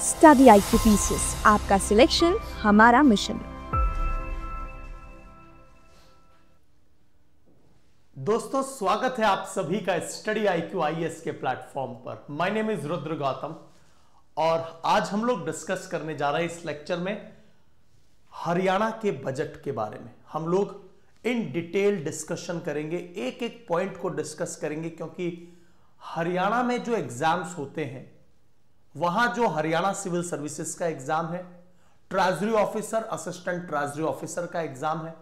Study IQ pieces, आपका selection हमारा mission. दोस्तों, स्वागत है आप सभी का स्टडी IQ IAS के प्लेटफॉर्म पर। My name is Rudra Gautam और आज हम लोग डिस्कस करने जा रहे हैं इस लेक्चर में हरियाणा के बजट के बारे में। हम लोग इन डिटेल डिस्कशन करेंगे, एक एक पॉइंट को डिस्कस करेंगे, क्योंकि हरियाणा में जो एग्जाम्स होते हैं वहां जो हरियाणा सिविल सर्विसेज का एग्जाम है, treasury officer, assistant treasury officer का एग्जाम है,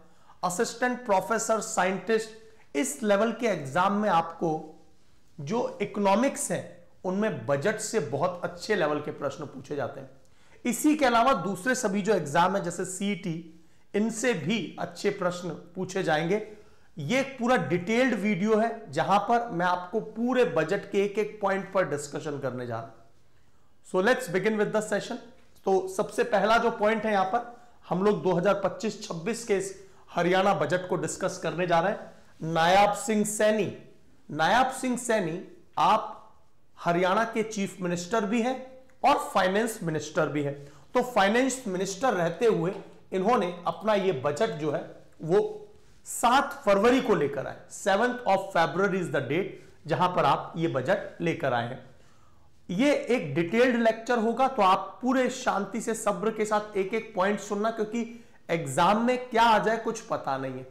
असिस्टेंट प्रोफेसर, साइंटिस्ट, इस लेवल के एग्जाम में आपको जो इकोनॉमिक्स है उनमें बजट से बहुत अच्छे लेवल के प्रश्न पूछे जाते हैं। इसी के अलावा दूसरे सभी जो एग्जाम है जैसे CET, इनसे भी अच्छे प्रश्न पूछे जाएंगे। ये एक पूरा डिटेल्ड वीडियो है जहां पर मैं आपको पूरे बजट के एक एक पॉइंट पर डिस्कशन करने जा रहा हूं। So let's begin with the session. तो सबसे पहला जो पॉइंट है, यहां पर हम लोग 2025-26 के इस हरियाणा बजट को डिस्कस करने जा रहे हैं। नायाब सिंह सैनी, नायाब सिंह सैनी आप हरियाणा के चीफ मिनिस्टर भी हैं और फाइनेंस मिनिस्टर भी हैं। तो फाइनेंस मिनिस्टर रहते हुए इन्होंने अपना ये बजट जो है वो 7 फरवरी को लेकर आए। 7th of February is the date जहां पर आप ये बजट लेकर आए हैं। ये एक डिटेल्ड लेक्चर होगा, तो आप पूरे शांति से सब्र के साथ एक एक पॉइंट सुनना, क्योंकि एग्जाम में क्या आ जाए कुछ पता नहीं है।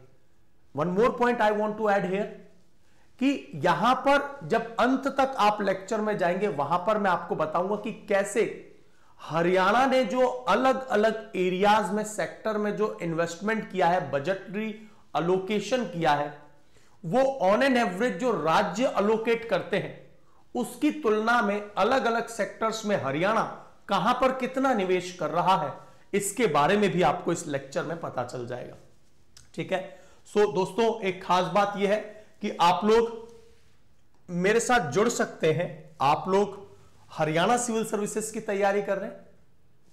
One more point I want to add here कि यहां पर जब अंत तक आप लेक्चर में जाएंगे वहां पर मैं आपको बताऊंगा कि कैसे हरियाणा ने जो अलग अलग एरियाज में, सेक्टर में जो इन्वेस्टमेंट किया है, बजटरी अलोकेशन किया है, वो ऑन एन एवरेज जो राज्य अलोकेट करते हैं उसकी तुलना में अलग अलग सेक्टर्स में हरियाणा कहां पर कितना निवेश कर रहा है, इसके बारे में भी आपको इस लेक्चर में पता चल जाएगा। ठीक है। सो दोस्तों, एक खास बात यह है कि आप लोग मेरे साथ जुड़ सकते हैं। आप लोग हरियाणा सिविल सर्विसेज की तैयारी कर रहे हैं,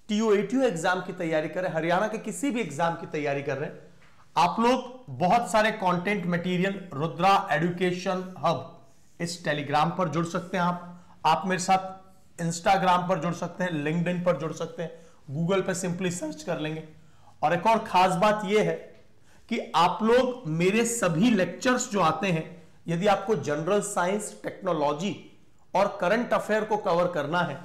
TUATU एग्जाम की तैयारी कर रहे हैं, हरियाणा के किसी भी एग्जाम की तैयारी कर रहे हैं, आप लोग बहुत सारे content material Rudra education hub इस टेलीग्राम पर जुड़ सकते हैं। आप मेरे साथ इंस्टाग्राम पर जुड़ सकते हैं, लिंक्डइन पर जुड़ सकते हैं, गूगल पे सिंपली सर्च कर लेंगे। और एक और खास बात यह है कि आप लोग मेरे सभी लेक्चर्स जो आते हैं, यदि आपको जनरल साइंस, टेक्नोलॉजी और करंट अफेयर को कवर करना है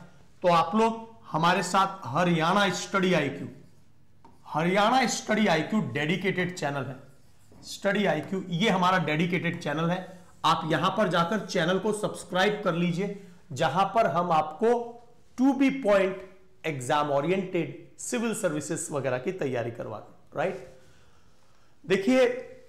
तो आप लोग हमारे साथ Haryana study IQ, Haryana study IQ dedicated channel है। स्टडी IQ ये हमारा डेडिकेटेड चैनल है। आप यहां पर जाकर चैनल को सब्सक्राइब कर लीजिए, जहां पर हम आपको to be point exam oriented civil services वगैरह की तैयारी करवाते हैं। राइट। देखिए,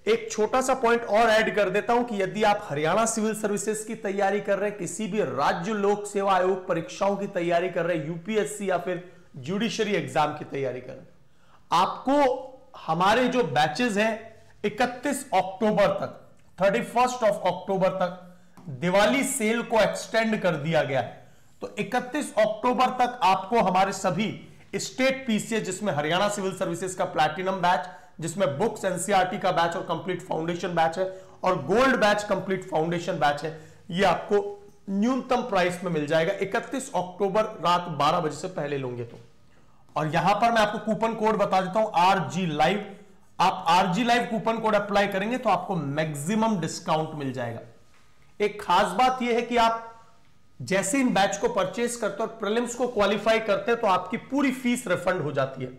एक छोटा सा पॉइंट और ऐड कर देता हूं कि यदि आप हरियाणा सिविल सर्विसेज की तैयारी कर रहे हैं, किसी भी राज्य लोक सेवा आयोग परीक्षाओं की तैयारी कर रहे हैं, UPSC या फिर जुडिशरी एग्जाम की तैयारी कर रहे हैं, आपको हमारे जो बैचेस हैं 31 अक्टूबर तक, 31 अक्टूबर तक दिवाली सेल को एक्सटेंड कर दिया गया है। तो 31 अक्टूबर तक आपको हमारे सभी स्टेट PCA, जिसमें हरियाणा सिविल सर्विसेज का प्लैटिनम बैच, जिसमें बुक्स NCERT का बैच और कंप्लीट फाउंडेशन बैच है, और gold batch complete foundation batch है, ये आपको न्यूनतम प्राइस में मिल जाएगा 31 अक्टूबर रात 12 बजे से पहले लोगे तो। और यहां पर मैं आपको कूपन कोड बता देता हूं, RG लाइव। आप RG live coupon code apply करेंगे तो आपको मैक्सिमम डिस्काउंट मिल जाएगा। एक खास बात यह है कि आप जैसे इन बैच को परचेस करते हो और प्रीलिम्स को क्वालिफाई करते हैं तो आपकी पूरी फीस रिफंड हो जाती है,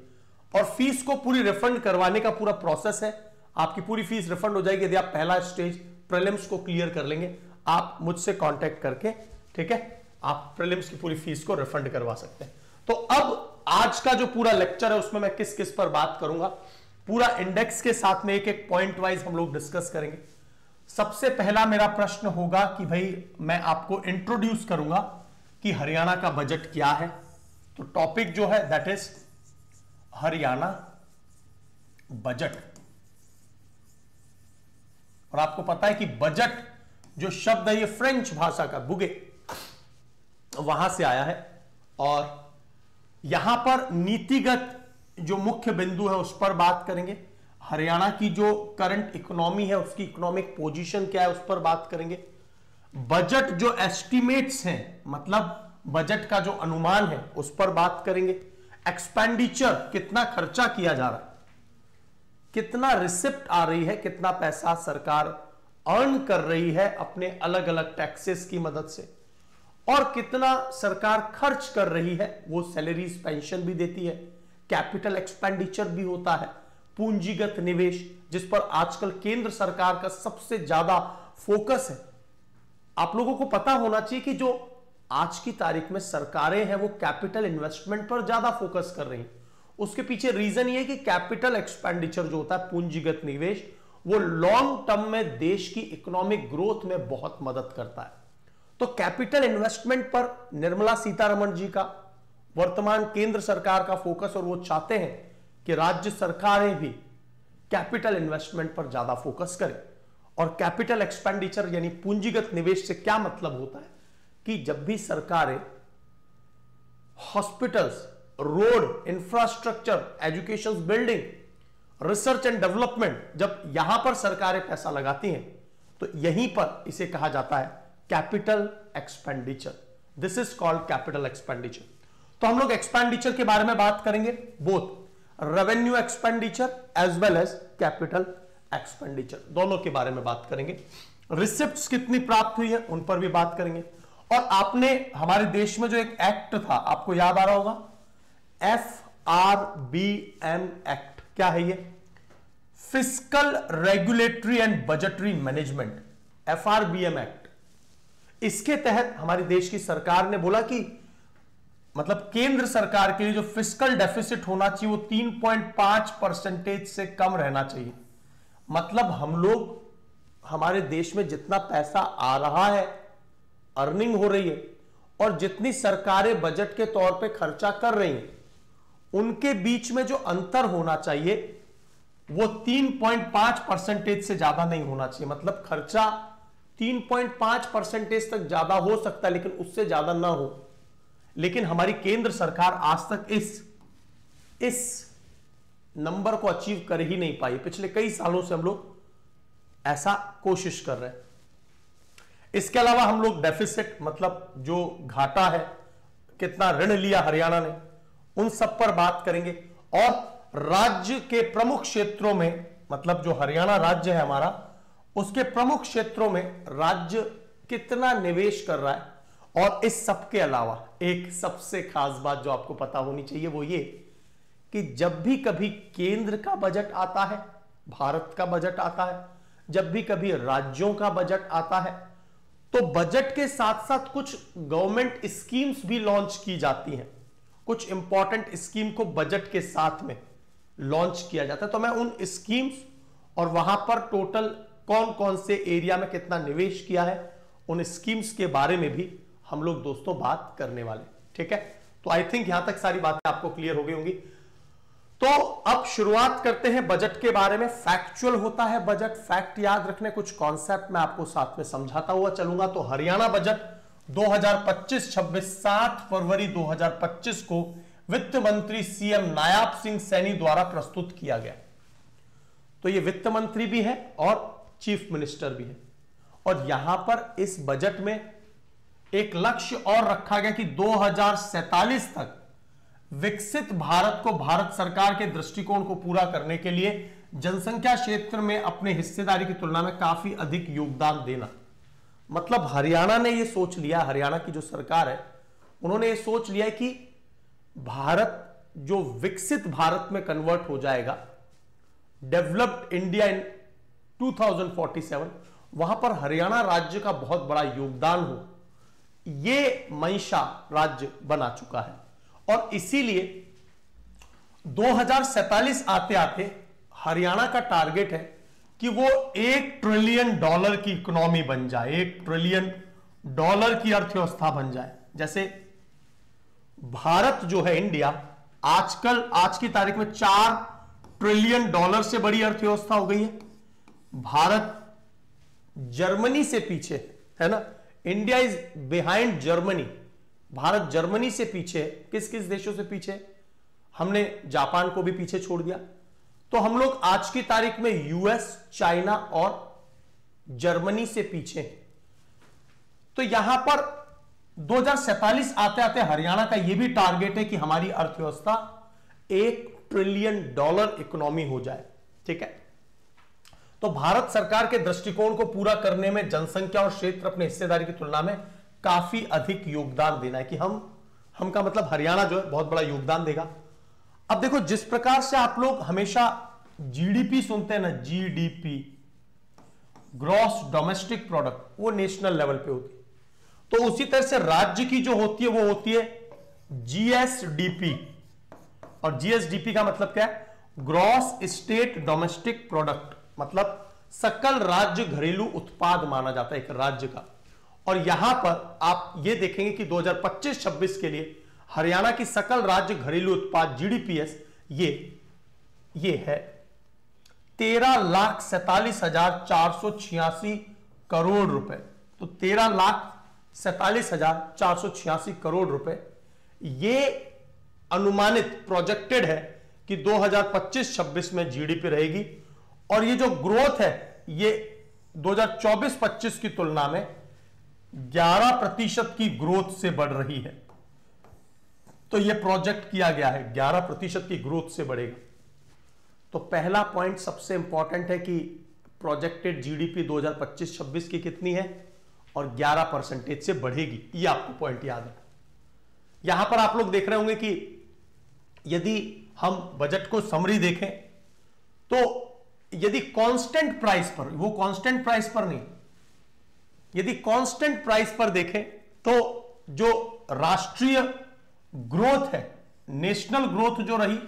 और फीस को पूरी रिफंड करवाने का पूरा प्रोसेस है। आपकी पूरी फीस रिफंड हो जाएगी यदि आप पहला स्टेज प्रीलिम्स को क्लियर कर लेंगे। आप मुझसे कांटेक्ट करके, ठीक है, आप प्रीलिम्स की पूरी फीस को रिफंड करवा सकते हैं। तो अब आज का जो पूरा लेक्चर है उसमें मैं किस किस पर बात करूंगा, पूरा इंडेक्स के साथ में एक एक पॉइंट वाइज हम लोग डिस्कस करेंगे। सबसे पहला मेरा प्रश्न होगा कि भाई मैं आपको इंट्रोड्यूस करूंगा कि हरियाणा का बजट क्या है। तो टॉपिक जो है दैट इज हरियाणा बजट। और आपको पता है कि बजट जो शब्द है ये फ्रेंच भाषा का, बुगे, वहां से आया है। और यहां पर नीतिगत जो मुख्य बिंदु है उस पर बात करेंगे। हरियाणा की जो करंट इकोनॉमी है उसकी इकोनॉमिक पोजीशन क्या है उस पर बात करेंगे। बजट जो एस्टिमेट्स हैं, मतलब बजट का जो अनुमान है उस पर बात करेंगे। एक्सपेंडिचर, कितना खर्चा किया जा रहा है, कितना रिसिप्ट आ रही है, कितना पैसा सरकार अर्न कर रही है अपने अलग अलग टैक्सेस की मदद से, और कितना सरकार खर्च कर रही है, वो सैलरीज पेंशन भी देती है। कैपिटल एक्सपेंडिचर भी होता है, पूंजीगत निवेश, जिस पर आजकल केंद्र सरकार का सबसे ज्यादा फोकस है। आप लोगों को पता होना चाहिए कि जो आज की तारीख में सरकारें हैं वो कैपिटल इन्वेस्टमेंट पर ज्यादा फोकस कर रही हैं। उसके पीछे रीजन ये है कि कैपिटल एक्सपेंडिचर जो होता है, पूंजीगत निवेश, वो लॉन्ग टर्म में देश की इकोनॉमिक ग्रोथ में बहुत मदद करता है। तो कैपिटल इन्वेस्टमेंट पर निर्मला सीतारमण जी का, वर्तमान केंद्र सरकार का फोकस, और वो चाहते हैं कि राज्य सरकारें भी कैपिटल इन्वेस्टमेंट पर ज्यादा फोकस करें। और कैपिटल एक्सपेंडिचर यानी पूंजीगत निवेश से क्या मतलब होता है कि जब भी सरकारें hospitals, road, infrastructure, education building, research and development, जब यहां पर सरकारें पैसा लगाती हैं तो यहीं पर इसे कहा जाता है capital expenditure. This is called capital expenditure. तो हम लोग एक्सपेंडिचर के बारे में बात करेंगे, both revenue expenditure as well as capital expenditure, दोनों के बारे में बात करेंगे। रिसिप्ट्स कितनी प्राप्त हुई है उन पर भी बात करेंगे। और आपने हमारे देश में जो एक एक्ट था, आपको याद आ रहा होगा, FRBM एक्ट। क्या है ये? Fiscal regulatory and budgetary management, FRBM act. इसके तहत हमारे देश की सरकार ने बोला कि मतलब केंद्र सरकार के लिए जो फिस्कल डेफिसिट होना चाहिए वो 3.5% से कम रहना चाहिए। मतलब हम लोग, हमारे देश में जितना पैसा आ रहा है, अर्निंग हो रही है, और जितनी सरकारें बजट के तौर पे खर्चा कर रही हैं, उनके बीच में जो अंतर होना चाहिए वो 3.5% से ज्यादा नहीं होना चाहिए। मतलब खर्चा 3.5% तक ज्यादा हो सकता है, लेकिन उससे ज्यादा ना हो। लेकिन हमारी केंद्र सरकार आज तक इस नंबर को अचीव कर ही नहीं पाई। पिछले कई सालों से हम लोग ऐसा कोशिश कर रहे हैं। इसके अलावा हम लोग डेफिसिट, मतलब जो घाटा है, कितना ऋण लिया हरियाणा ने, उन सब पर बात करेंगे। और राज्य के प्रमुख क्षेत्रों में, मतलब जो हरियाणा राज्य है हमारा, उसके प्रमुख क्षेत्रों में राज्य कितना निवेश कर रहा है। और इस सब के अलावा एक सबसे खास बात जो आपको पता होनी चाहिए वो ये कि जब भी कभी केंद्र का बजट आता है, भारत का बजट आता है, जब भी कभी राज्यों का बजट आता है, तो बजट के साथ साथ कुछ गवर्नमेंट स्कीम्स भी लॉन्च की जाती हैं। कुछ इंपॉर्टेंट स्कीम को बजट के साथ में लॉन्च किया जाता है। तो मैं उन स्कीम्स और वहां पर टोटल कौन कौन से एरिया में कितना निवेश किया है, उन स्कीम्स के बारे में भी हम लोग दोस्तों बात करने वाले। ठीक है, तो आई थिंक यहां तक सारी बातें आपको क्लियर हो गई होंगी। तो अब शुरुआत करते हैं बजट के बारे में। फैक्चुअल होता है बजट, फैक्ट याद रखने, कुछ कॉन्सेप्ट मैं आपको साथ में समझाता हुआ चलूंगा। तो हरियाणा बजट 2025-26 7 फरवरी 2025 को वित्त मंत्री सीएम नायाब सिंह सैनी द्वारा प्रस्तुत किया गया। तो ये वित्त मंत्री भी है और चीफ मिनिस्टर भी है। और यहां पर इस बजट में एक लक्ष्य और रखा गया कि 2047 तक विकसित भारत को, भारत सरकार के दृष्टिकोण को पूरा करने के लिए जनसंख्या क्षेत्र में अपने हिस्सेदारी की तुलना में काफी अधिक योगदान देना। मतलब हरियाणा ने यह सोच लिया, हरियाणा की जो सरकार है उन्होंने यह सोच लिया कि भारत जो विकसित भारत में कन्वर्ट हो जाएगा, डेवलप्ड इंडिया इन 2047, वहां पर हरियाणा राज्य का बहुत बड़ा योगदान हो, यह मंशा राज्य बना चुका है। और इसीलिए 2047 आते आते हरियाणा का टारगेट है कि वो $1 ट्रिलियन की इकोनॉमी बन जाए, $1 ट्रिलियन की अर्थव्यवस्था बन जाए। जैसे भारत जो है, इंडिया, आज की तारीख में $4 ट्रिलियन से बड़ी अर्थव्यवस्था हो गई है। भारत जर्मनी से पीछे है ना, India is behind Germany. Bharat Germany से पीछे, किस किस देशों से पीछे? हमने जापान को भी पीछे छोड़ दिया। तो हम लोग आज की तारीख में यूएस, चाइना और जर्मनी से पीछे हैं। तो यहां पर 2047 आते आते हरियाणा का यह भी टारगेट है कि हमारी अर्थव्यवस्था $1 ट्रिलियन इकोनॉमी हो जाए। ठीक है, तो भारत सरकार के दृष्टिकोण को पूरा करने में जनसंख्या और क्षेत्र अपने हिस्सेदारी की तुलना में काफी अधिक योगदान देना है कि हम का मतलब हरियाणा जो है बहुत बड़ा योगदान देगा। अब देखो, जिस प्रकार से आप लोग हमेशा जीडीपी सुनते हैं ना, जीडीपी ग्रॉस डोमेस्टिक प्रोडक्ट, वो नेशनल लेवल पे होती है, तो उसी तरह से राज्य की जो होती है वो होती है जीएसडीपी। और जीएसडीपी का मतलब क्या है? ग्रॉस स्टेट डोमेस्टिक प्रोडक्ट, मतलब सकल राज्य घरेलू उत्पाद माना जाता है एक राज्य का। और यहां पर आप ये देखेंगे कि 2025-26 के लिए हरियाणा की सकल राज्य घरेलू उत्पाद जीडीपीएस ये है 13,47,486 करोड़ रुपए। तो 13,47,486 करोड़ रुपए ये अनुमानित प्रोजेक्टेड है कि 2025-26 में जीडीपी रहेगी। और ये जो ग्रोथ है ये 2024-25 की तुलना में 11% की ग्रोथ से बढ़ रही है। तो ये प्रोजेक्ट किया गया है 11% की ग्रोथ से बढ़ेगा। तो पहला पॉइंट सबसे इंपॉर्टेंट है कि प्रोजेक्टेड जीडीपी 2025-26 की कितनी है और 11% से बढ़ेगी। ये आपको पॉइंट याद है। यहां पर आप लोग देख रहे होंगे कि यदि हम बजट को समरी देखें तो यदि कांस्टेंट प्राइस पर, वो कांस्टेंट प्राइस पर नहीं, यदि कांस्टेंट प्राइस पर देखें तो जो राष्ट्रीय ग्रोथ है, नेशनल ग्रोथ जो रही,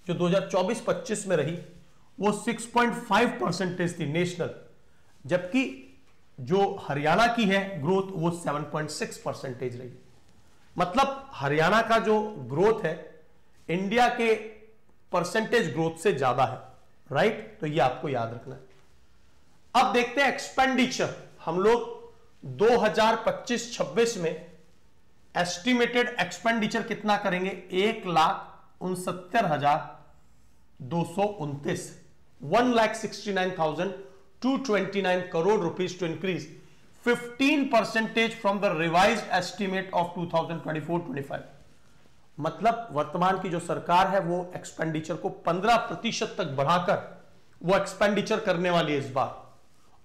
जो 2024-25 में रही, वो 6.5% थी नेशनल, जबकि जो हरियाणा की है ग्रोथ वो 7.6% रही। मतलब हरियाणा का जो ग्रोथ है इंडिया के परसेंटेज ग्रोथ से ज्यादा है, राइट? तो ये आपको याद रखना है। अब देखते हैं एक्सपेंडिचर। हम लोग 2025-26 में एस्टिमेटेड एक्सपेंडिचर कितना करेंगे? 1,69,229, 1,69,229 crore rupees to increase 15% from the revised estimate of 2024-25। मतलब वर्तमान की जो सरकार है वो एक्सपेंडिचर को 15% तक बढ़ाकर वो एक्सपेंडिचर करने वाली है इस बार।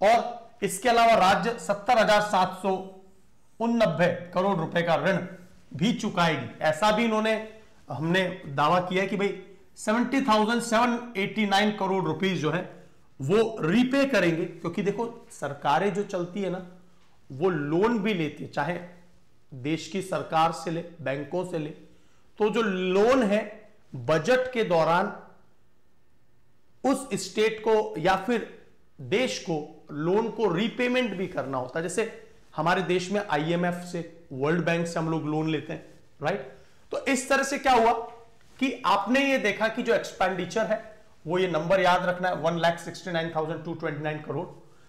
और इसके अलावा राज्य 70,789 करोड़ रुपए का ऋण भी चुकाएगी। ऐसा भी हमने दावा किया है कि भाई 70,789 करोड़ रुपीस जो है वो रीपे करेंगे, क्योंकि देखो सरकारें जो चलती है ना वो लोन भी लेती है, चाहे देश की सरकार से ले, बैंकों से ले। तो जो लोन है बजट के दौरान उस स्टेट को या फिर देश को लोन को रीपेमेंट भी करना होता है। जैसे हमारे देश में आईएमएफ से, वर्ल्ड बैंक से हम लोग लोन लेते हैं, राइट? तो इस तरह से क्या हुआ कि आपने ये देखा कि जो एक्सपेंडिचर है वो, ये नंबर याद रखना है, 1,69,229 करोड़,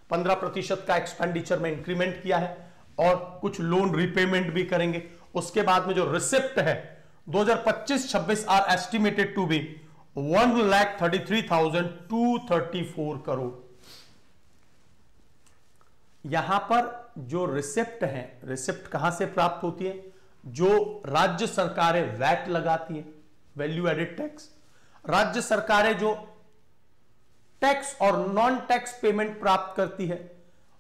15% का एक्सपेंडिचर में इंक्रीमेंट किया है और कुछ लोन रीपेमेंट भी करेंगे। उसके बाद में जो रिसिप्ट है 2025-26 are estimated to be 1,33,234 crore. यहां पर जो रिसिप्ट है, रिसिप्ट कहां से प्राप्त होती है? जो राज्य सरकारें वैट लगाती है, वैल्यू एडेड टैक्स। राज्य सरकारें जो टैक्स और नॉन टैक्स पेमेंट प्राप्त करती है,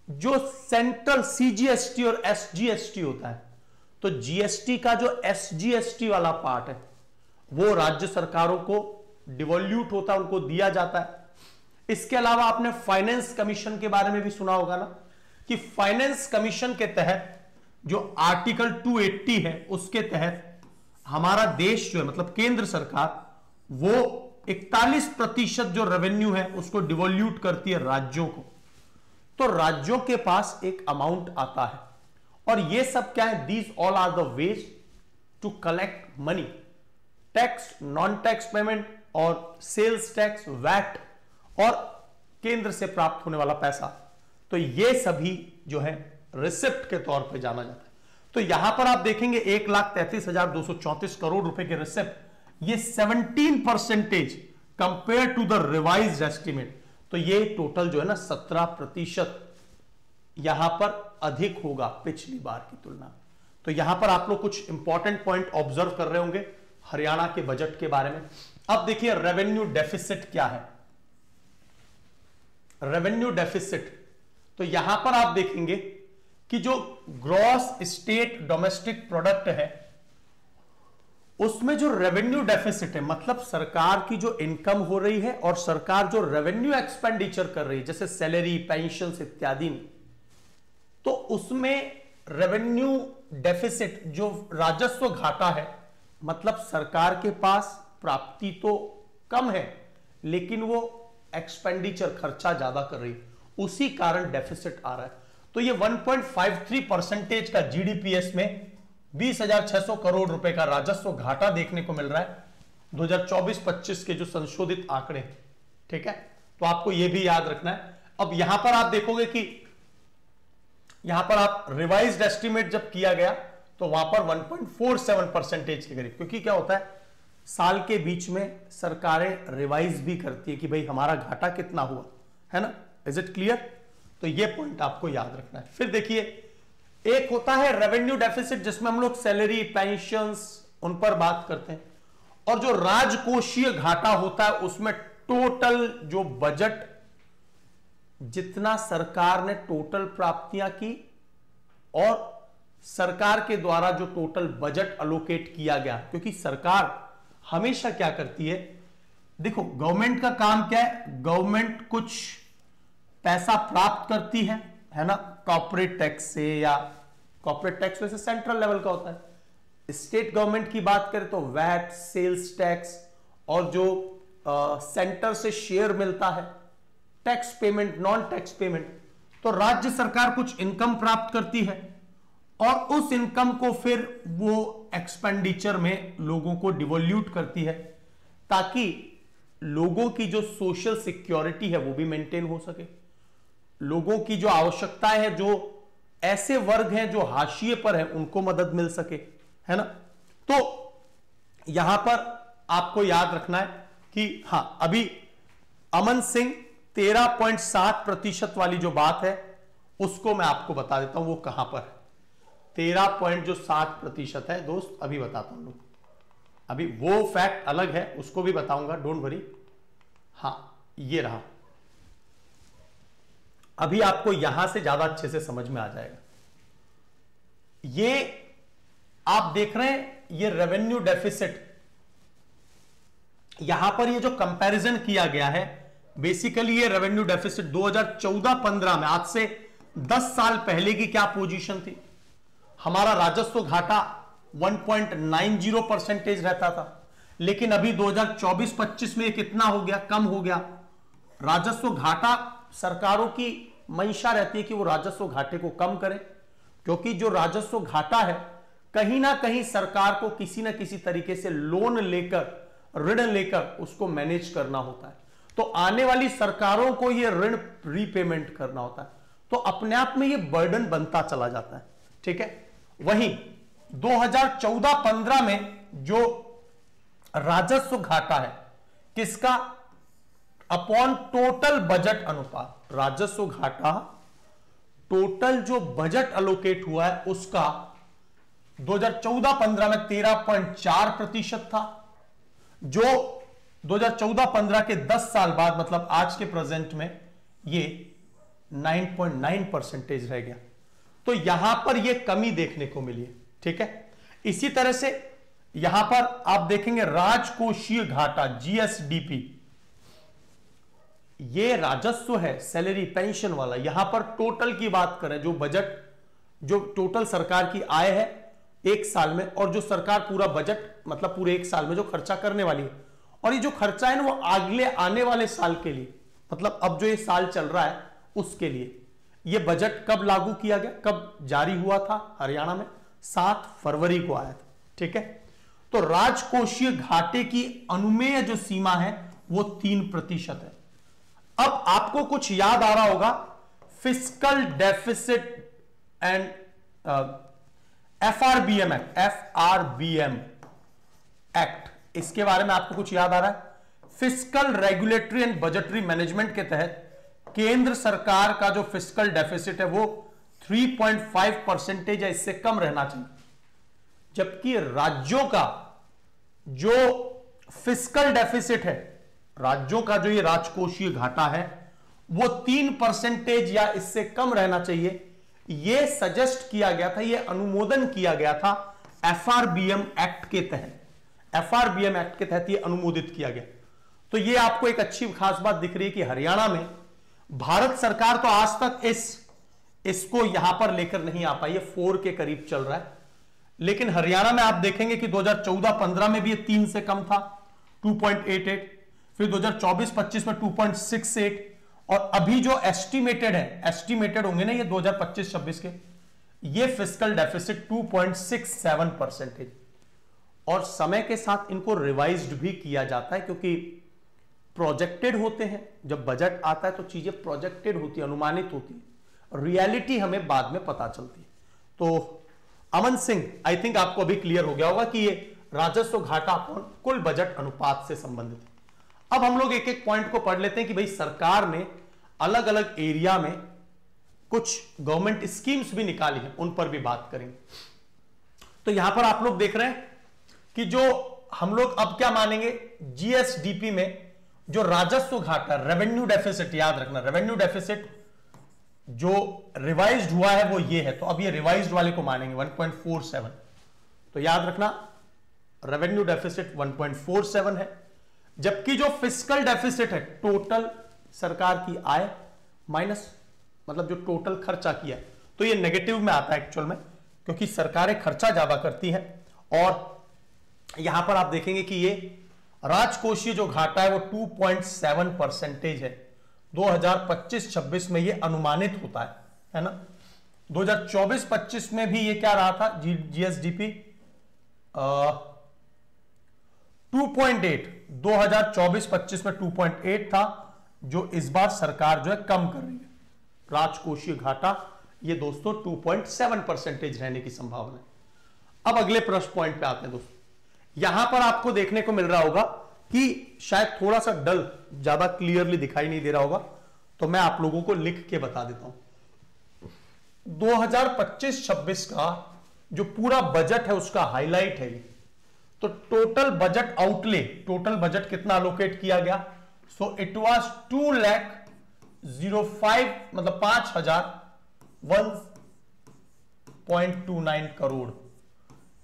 जो सेंट्रल सीजीएसटी और एसजीएसटी होता है, तो जीएसटी का जो एसजीएसटी वाला पार्ट है वो राज्य सरकारों को डिवॉल्यूट होता है, उनको दिया जाता है। इसके अलावा आपने फाइनेंस कमीशन के बारे में भी सुना होगा ना, कि फाइनेंस कमीशन के तहत जो आर्टिकल 280 है उसके तहत हमारा देश जो है, मतलब केंद्र सरकार, वो 41% जो रेवेन्यू है उसको डिवॉल्यूट करती है राज्यों को। तो राज्यों के पास एक अमाउंट आता है और ये सब क्या है? These all are the ways to collect money, tax, non tax payment और सेल्स टैक्स, वैट और केंद्र से प्राप्त होने वाला पैसा। तो ये सभी जो है रिसिप्ट के तौर पे जाना जाता है। तो यहां पर आप देखेंगे 1,33,234 करोड़ रुपए के रिसिप्ट, ये 17% compare to the revised estimate. तो ये टोटल जो है ना 17% यहां पर अधिक होगा पिछली बार की तुलना में। तो यहां पर आप लोग कुछ इंपॉर्टेंट पॉइंट ऑब्जर्व कर रहे होंगे हरियाणा के बजट के बारे में। अब देखिए रेवेन्यू डेफिसिट क्या है। रेवेन्यू डेफिसिट, तो यहां पर आप देखेंगे कि जो ग्रॉस स्टेट डोमेस्टिक प्रोडक्ट है उसमें जो रेवेन्यू डेफिसिट है, मतलब सरकार की जो इनकम हो रही है और सरकार जो रेवेन्यू एक्सपेंडिचर कर रही है जैसे सैलरी, पेंशन इत्यादि, तो उसमें रेवेन्यू डेफिसिट जो राजस्व घाटा है, मतलब सरकार के पास प्राप्ति तो कम है लेकिन वो एक्सपेंडिचर खर्चा ज्यादा कर रही है, उसी कारण डेफिसिट आ रहा है। तो ये 1.53% का जीडीपीएस में 20,600 करोड़ रुपए का राजस्व घाटा देखने को मिल रहा है 2024-25 के जो संशोधित आंकड़े। ठीक है, तो आपको यह भी याद रखना है। अब यहां पर आप देखोगे कि यहां पर आप रिवाइज्ड एस्टिमेट जब किया गया तो वहां पर 1.47% के करीब, क्योंकि क्या होता है साल के बीच में सरकारें रिवाइज भी करती है कि भाई हमारा घाटा कितना हुआ है ना। Is it clear? तो ये पॉइंट आपको याद रखना है। फिर देखिए एक होता है रेवेन्यू डेफिसिट जिसमें हम लोग सैलरी, पेंशंस उन पर बात करते हैं, और जो राजकोषीय घाटा होता है उसमें टोटल जो बजट, जितना सरकार ने टोटल प्राप्तियां की और सरकार के द्वारा जो टोटल बजट अलोकेट किया गया, क्योंकि सरकार हमेशा क्या करती है, देखो गवर्नमेंट का काम क्या है, गवर्नमेंट कुछ पैसा प्राप्त करती है ना, कॉर्पोरेट टैक्स से, या कॉर्पोरेट टैक्स वैसे सेंट्रल लेवल का होता है। स्टेट गवर्नमेंट की बात करें तो वैट, सेल्स टैक्स, और जो सेंटर से शेयर मिलता है, tax payment, non tax payment. तो राज्य सरकार कुछ इनकम प्राप्त करती है और उस इनकम को फिर वो एक्सपेंडिचर में लोगों को डिवोल्यूट करती है ताकि लोगों की जो सोशल सिक्योरिटी है वो भी मेंटेन हो सके, लोगों की जो आवश्यकताएं हैं, जो ऐसे वर्ग हैं जो हाशिए पर हैं उनको मदद मिल सके, है ना। तो यहां पर आपको याद रखना है कि हां, अभी अमन सिंह 13.7% वाली जो बात है उसको मैं आपको बता देता हूं वो कहां पर है। 13.7% है दोस्त, अभी बताता हूं लोग, अभी वो फैक्ट अलग है उसको भी बताऊंगा, डोंट वरी। हां ये रहा, अभी आपको यहां से ज्यादा अच्छे से समझ में आ जाएगा। ये आप देख रहे हैं ये रेवेन्यू डेफिसिट, यहां पर ये जो कंपैरिजन किया गया है, बेसिकली ये रेवेन्यू डेफिसिट 2014-15 में, आज से 10 साल पहले की क्या पोजीशन थी। हमारा राजस्व घाटा 1.90% रहता था, लेकिन अभी 2024-25 में कितना हो गया, कम हो गया। राजस्व घाटा, सरकारों की मंशा रहती है कि वो राजस्व घाटे को कम करें, क्योंकि जो राजस्व घाटा है कहीं ना कहीं सरकार को किसी ना किसी तरीके से लोन लेकर, ऋण लेकर उसको मैनेज करना होता है। तो आने वाली सरकारों को ये ऋण रीपेमेंट करना होता है, तो अपने आप में ये बर्डन बनता चला जाता है। ठीक है, वहीं 2014-15 में जो राजस्व घाटा है किसका, अपॉन टोटल बजट अनुपात, राजस्व घाटा टोटल जो बजट अलोकेट हुआ है उसका 2014-15 में 13.4% था, जो 2014-15 के 10 साल बाद मतलब आज के प्रेजेंट में ये 9.9% रह गया। तो यहां पर यह कमी देखने को मिली है। ठीक है, इसी तरह से यहां पर आप देखेंगे राजकोषीय घाटा, जीएसडीपी, ये राजस्व है सैलरी पेंशन वाला। यहां पर टोटल की बात करें, जो बजट, जो टोटल सरकार की आय है एक साल में, और जो सरकार पूरा बजट मतलब पूरे एक साल में जो खर्चा करने वाली है, और ये जो खर्चा है ना वो अगले आने वाले साल के लिए, मतलब अब जो ये साल चल रहा है उसके लिए। ये बजट कब लागू किया गया, कब जारी हुआ था हरियाणा में, 7 फरवरी को आया था। ठीक है, तो राजकोषीय घाटे की अनुमेय जो सीमा है वो 3% है। अब आपको कुछ याद आ रहा होगा, fiscal deficit and FRBM act, इसके बारे में आपको कुछ याद आ रहा है। Fiscal regulatory and budgetary management के तहत केंद्र सरकार का जो फिस्कल डेफिसिट है वो 3.5% है, इससे कम रहना चाहिए। जबकि राज्यों का जो फिस्कल डेफिसिट है, राज्यों का जो ये राजकोषीय घाटा है, वो 3% या इससे कम रहना चाहिए। ये सजेस्ट किया गया था, ये अनुमोदन किया गया था एफआरबीएम एक्ट के तहत। एफआरबीएम एक्ट के तहत ये अनुमोदित किया गया। तो ये आपको एक अच्छी खास बात दिख रही है कि हरियाणा में भारत सरकार तो आज तक इसको यहां पर लेकर नहीं आ पाई है, 4 के करीब चल रहा है। लेकिन हरियाणा में आप देखेंगे कि 2014-15 में भी ये 3 से कम था, 2.88, फिर 2024-25 में 2.68, और अभी जो एस्टिमेटेड होंगे ना ये 2025-26 के, ये फिस्कल डेफिसिट 2.67%। और समय के साथ इनको रिवाइज्ड भी किया जाता है, क्योंकि प्रोजेक्टेड होते हैं। जब बजट आता है तो चीजें प्रोजेक्टेड होती है, अनुमानित होती है, रियलिटी हमें बाद में पता चलती है। तो अमन सिंह, आई थिंक आपको अभी क्लियर हो गया होगा कि ये राजस्व घाटा कुल बजट अनुपात से संबंधित है। अब हम लोग एक एक पॉइंट को पढ़ लेते हैं कि भाई सरकार ने अलग अलग एरिया में कुछ गवर्नमेंट स्कीम्स भी निकाली हैं, उन पर भी बात करेंगे। तो यहां पर आप लोग देख रहे हैं कि जो हम लोग अब क्या मानेंगे, जीएसडीपी में जो राजस्व घाटा, रेवेन्यू डेफिसिट, याद रखना रेवेन्यू डेफिसिट जो रिवाइज्ड हुआ है वो ये है। तो अब ये रिवाइज्ड वाले को मानेंगे 1.47। तो याद रखना रेवेन्यू डेफिसिट 1.47 है, जबकि जो फिस्कल डेफिसिट है, टोटल सरकार की आय माइनस मतलब जो टोटल खर्चा किया है, तो ये नेगेटिव में आता है एक्चुअल में, क्योंकि सरकारें खर्चा ज्यादा करती हैं। और यहां पर आप देखेंगे कि ये राजकोषीय जो घाटा है वो 2.7% है। 2025-26 में ये अनुमानित होता है ना। 2024-25 में भी ये क्या रहा था, जीएसडीपी 2.8, 2024-25 में 2.8 था, जो इस बार सरकार जो है कम कर रही है। राजकोषीय घाटा ये दोस्तों 2.7% रहने की संभावना है। अब अगले प्रश्न पॉइंट पे आते हैं दोस्तों। यहां पर आपको देखने को मिल रहा होगा कि शायद थोड़ा सा डल, ज्यादा क्लियरली दिखाई नहीं दे रहा होगा, तो मैं आप लोगों को लिख के बता देता हूं। 2025-26 का जो पूरा बजट है उसका हाईलाइट है ये। तो total budget outlay, total budget कितना अलोकेट किया गया, सो इट वाज 2,05 मतलब 5,001.29 करोड़।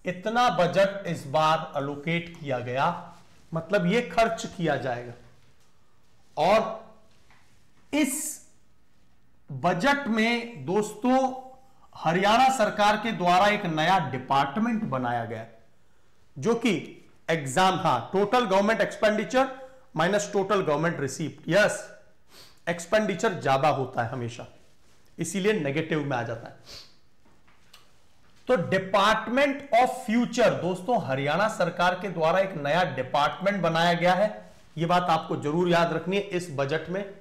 इतना बजट इस बार अलोकेट किया गया, मतलब ये खर्च किया जाएगा। और इस बजट में दोस्तों हरियाणा सरकार के द्वारा एक नया डिपार्टमेंट बनाया गया, जो कि exam, total government expenditure minus total government receipt, yes expenditure ज्यादा होता है हमेशा, इसीलिए नेगेटिव में आ जाता है। तो डिपार्टमेंट ऑफ फ्यूचर, दोस्तों हरियाणा सरकार के द्वारा एक नया डिपार्टमेंट बनाया गया है, यह बात आपको जरूर याद रखनी है इस बजट में।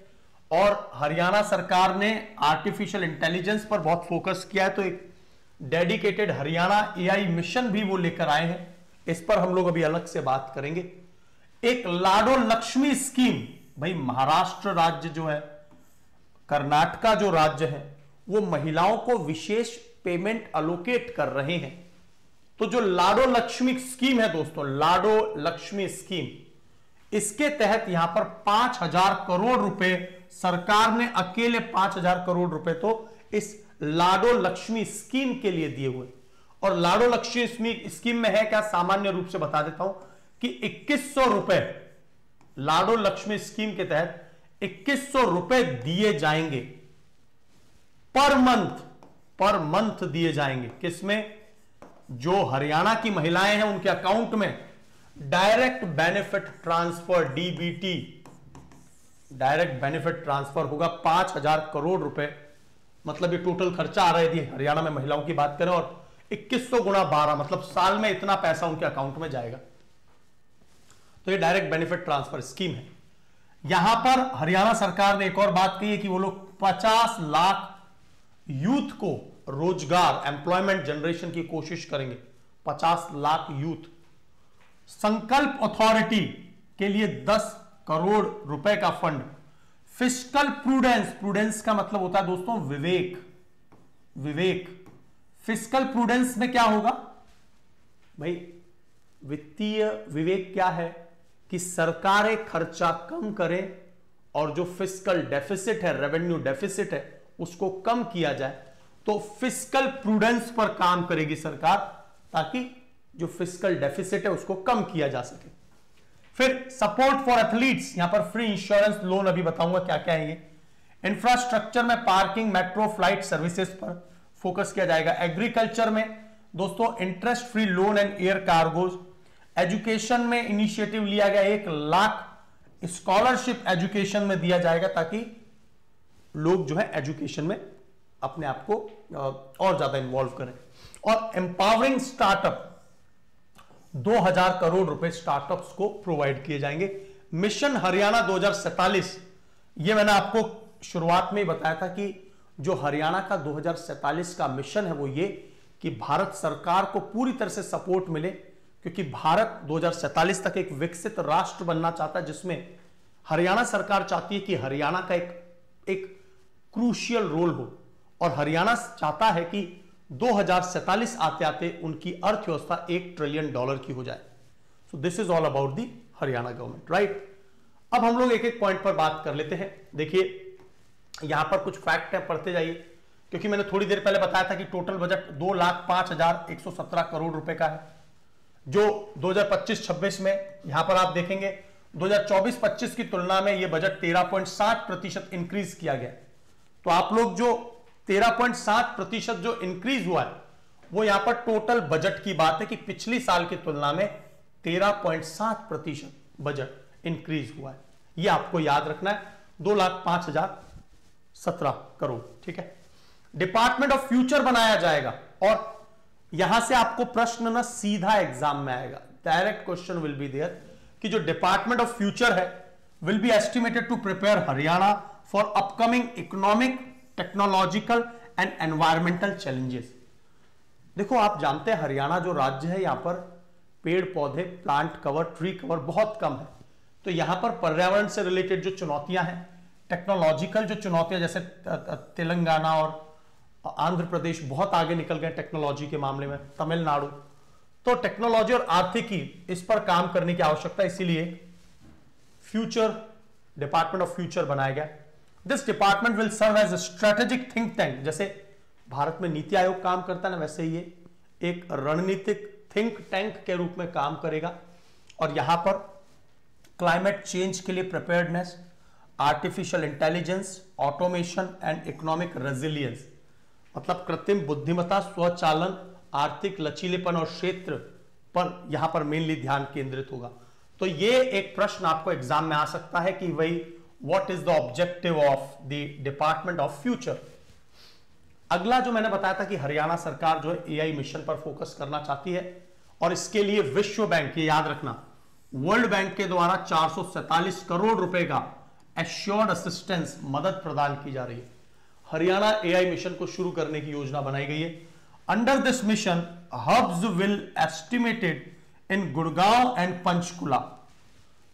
और हरियाणा सरकार ने आर्टिफिशियल इंटेलिजेंस पर बहुत फोकस किया है, तो एक डेडिकेटेड हरियाणा एआई मिशन भी वो लेकर आए हैं, इस पर हम लोग अभी अलग से बात करेंगे। एक लाडो लक्ष्मी स्कीम, भाई महाराष्ट्र राज्य जो है, कर्नाटका जो राज्य है, वो महिलाओं को विशेष पेमेंट अलोकेट कर रहे हैं। तो जो लाडो लक्ष्मी स्कीम है दोस्तों, लाडो लक्ष्मी स्कीम, इसके तहत यहां पर 5,000 करोड़ रुपए सरकार ने, अकेले 5,000 करोड़ रुपए तो इस लाडो लक्ष्मी स्कीम के लिए दिए हुए। और लाडो लक्ष्मी स्कीम में है क्या, सामान्य रूप से बता देता हूं कि 2100 रुपए लाडो लक्ष्मी स्कीम के तहत 2100 रुपए दिए जाएंगे पर मंथ दिए जाएंगे। किसमें, जो हरियाणा की महिलाएं हैं उनके अकाउंट में direct benefit transfer, DBT, direct benefit transfer होगा 5,000 करोड़ रुपए। मतलब ये टोटल खर्चा आ रहा है हरियाणा में महिलाओं की बात करें, और 2100 गुणा 12 मतलब साल में इतना पैसा उनके अकाउंट में जाएगा। तो ये डायरेक्ट बेनिफिट ट्रांसफर स्कीम है। यहां पर हरियाणा सरकार ने एक और बात कही है कि वो लोग 50 लाख यूथ को रोजगार, एम्प्लॉयमेंट जनरेशन की कोशिश करेंगे। 50 लाख यूथ। संकल्प अथॉरिटी के लिए 10 करोड़ रुपए का फंड। फिस्कल प्रूडेंस, प्रूडेंस का मतलब होता है दोस्तों विवेक, विवेक। फिस्कल प्रूडेंस में क्या होगा, भाई वित्तीय विवेक क्या है कि सरकारें खर्चा कम करें और जो फिस्कल डेफिसिट है, रेवेन्यू डेफिसिट है, उसको कम किया जाए। तो फिस्कल प्रूडेंस पर काम करेगी सरकार ताकि जो फिस्कल डेफिसिट है उसको कम किया जा सके। फिर सपोर्ट फॉर एथलीट्स, यहां पर फ्री इंश्योरेंस लोन, अभी बताऊंगा क्या क्या है ये। इंफ्रास्ट्रक्चर में पार्किंग, मेट्रो, फ्लाइट सर्विसेज पर फोकस किया जाएगा। एग्रीकल्चर में दोस्तों interest free loan and air cargoes. Education में इनिशिएटिव लिया गया, 1 लाख स्कॉलरशिप एजुकेशन में दिया जाएगा ताकि लोग जो है एजुकेशन में अपने आप को और ज्यादा इन्वॉल्व करें। और एम्पावरिंग स्टार्टअप, 2000 करोड़ रुपए स्टार्टअप्स को प्रोवाइड किए जाएंगे। मिशन हरियाणा 2047, ये मैंने आपको शुरुआत में ही बताया था कि जो हरियाणा का 2047 का मिशन है वो ये कि भारत सरकार को पूरी तरह से सपोर्ट मिले, क्योंकि भारत 2047 तक एक विकसित राष्ट्र बनना चाहता है, जिसमें हरियाणा सरकार चाहती है कि हरियाणा का एक क्रूशियल रोल हो, और हरियाणा चाहता है कि 2047 आते आते उनकी अर्थव्यवस्था $1 ट्रिलियन की हो जाए। So this is all about the Haryana government, right. अब हम लोग एक एक पॉइंट पर बात कर लेते हैं। देखिए यहां पर कुछ फैक्ट है, पढ़ते जाइए, क्योंकि मैंने थोड़ी देर पहले बताया था कि टोटल बजट 2,05,117 करोड़ रुपए का है, जो 2025-26 में यहां पर आप देखेंगे 2024-25 की तुलना में यह बजट 13.7% इंक्रीज किया गया। तो आप लोग जो 13.7% जो इंक्रीज हुआ है वो यहां पर टोटल बजट की बात है कि पिछली साल की तुलना में 13.7% बजट इंक्रीज हुआ है। यह आपको याद रखना है, 2,05,017 करोड़, ठीक है। डिपार्टमेंट ऑफ फ्यूचर बनाया जाएगा, और यहां से आपको प्रश्न ना सीधा एग्जाम में आएगा, direct question will be there कि जो डिपार्टमेंट ऑफ फ्यूचर है will be estimated to prepare Haryana for upcoming economic, technological and environmental challenges. देखो आप जानते हैं हरियाणा जो राज्य है यहां पर पेड़ पौधे, प्लांट कवर, ट्री कवर बहुत कम है, तो यहां पर पर्यावरण से रिलेटेड जो चुनौतियां हैं, टेक्नोलॉजिकल जो चुनौतियां, जैसे तेलंगाना और आंध्र प्रदेश बहुत आगे निकल गए टेक्नोलॉजी के मामले में, तमिलनाडु, तो टेक्नोलॉजी और आर्थिकी इस पर काम करने की आवश्यकता, इसीलिए फ्यूचर, डिपार्टमेंट ऑफ फ्यूचर बनाया गया। This department will serve as strategic think tank, जैसे भारत में नीति आयोग काम करता है ना, वैसे ये एक रणनीतिक थिंक टैंक के रूप में काम करेगा। और यहां पर क्लाइमेट चेंज के लिए preparedness, artificial intelligence, automation and economic resilience, मतलब कृत्रिम बुद्धिमत्ता, स्वचालन, आर्थिक लचीलेपन और क्षेत्र पर यहां पर मेनली ध्यान केंद्रित होगा। तो ये एक प्रश्न आपको एग्जाम में आ सकता है कि भाई what is the objective of the department of future. अगला जो मैंने बताया था कि हरियाणा सरकार जो है एआई मिशन पर फोकस करना चाहती है, और इसके लिए विश्व बैंक, ये याद रखना, वर्ल्ड बैंक के द्वारा 447 करोड़ रुपए का एश्योर्ड असिस्टेंस, मदद प्रदान की जा रही है। हरियाणा एआई मिशन को शुरू करने की योजना बनाई गई है। Under this mission hubs will estimated in Gurgaon and Panchkula.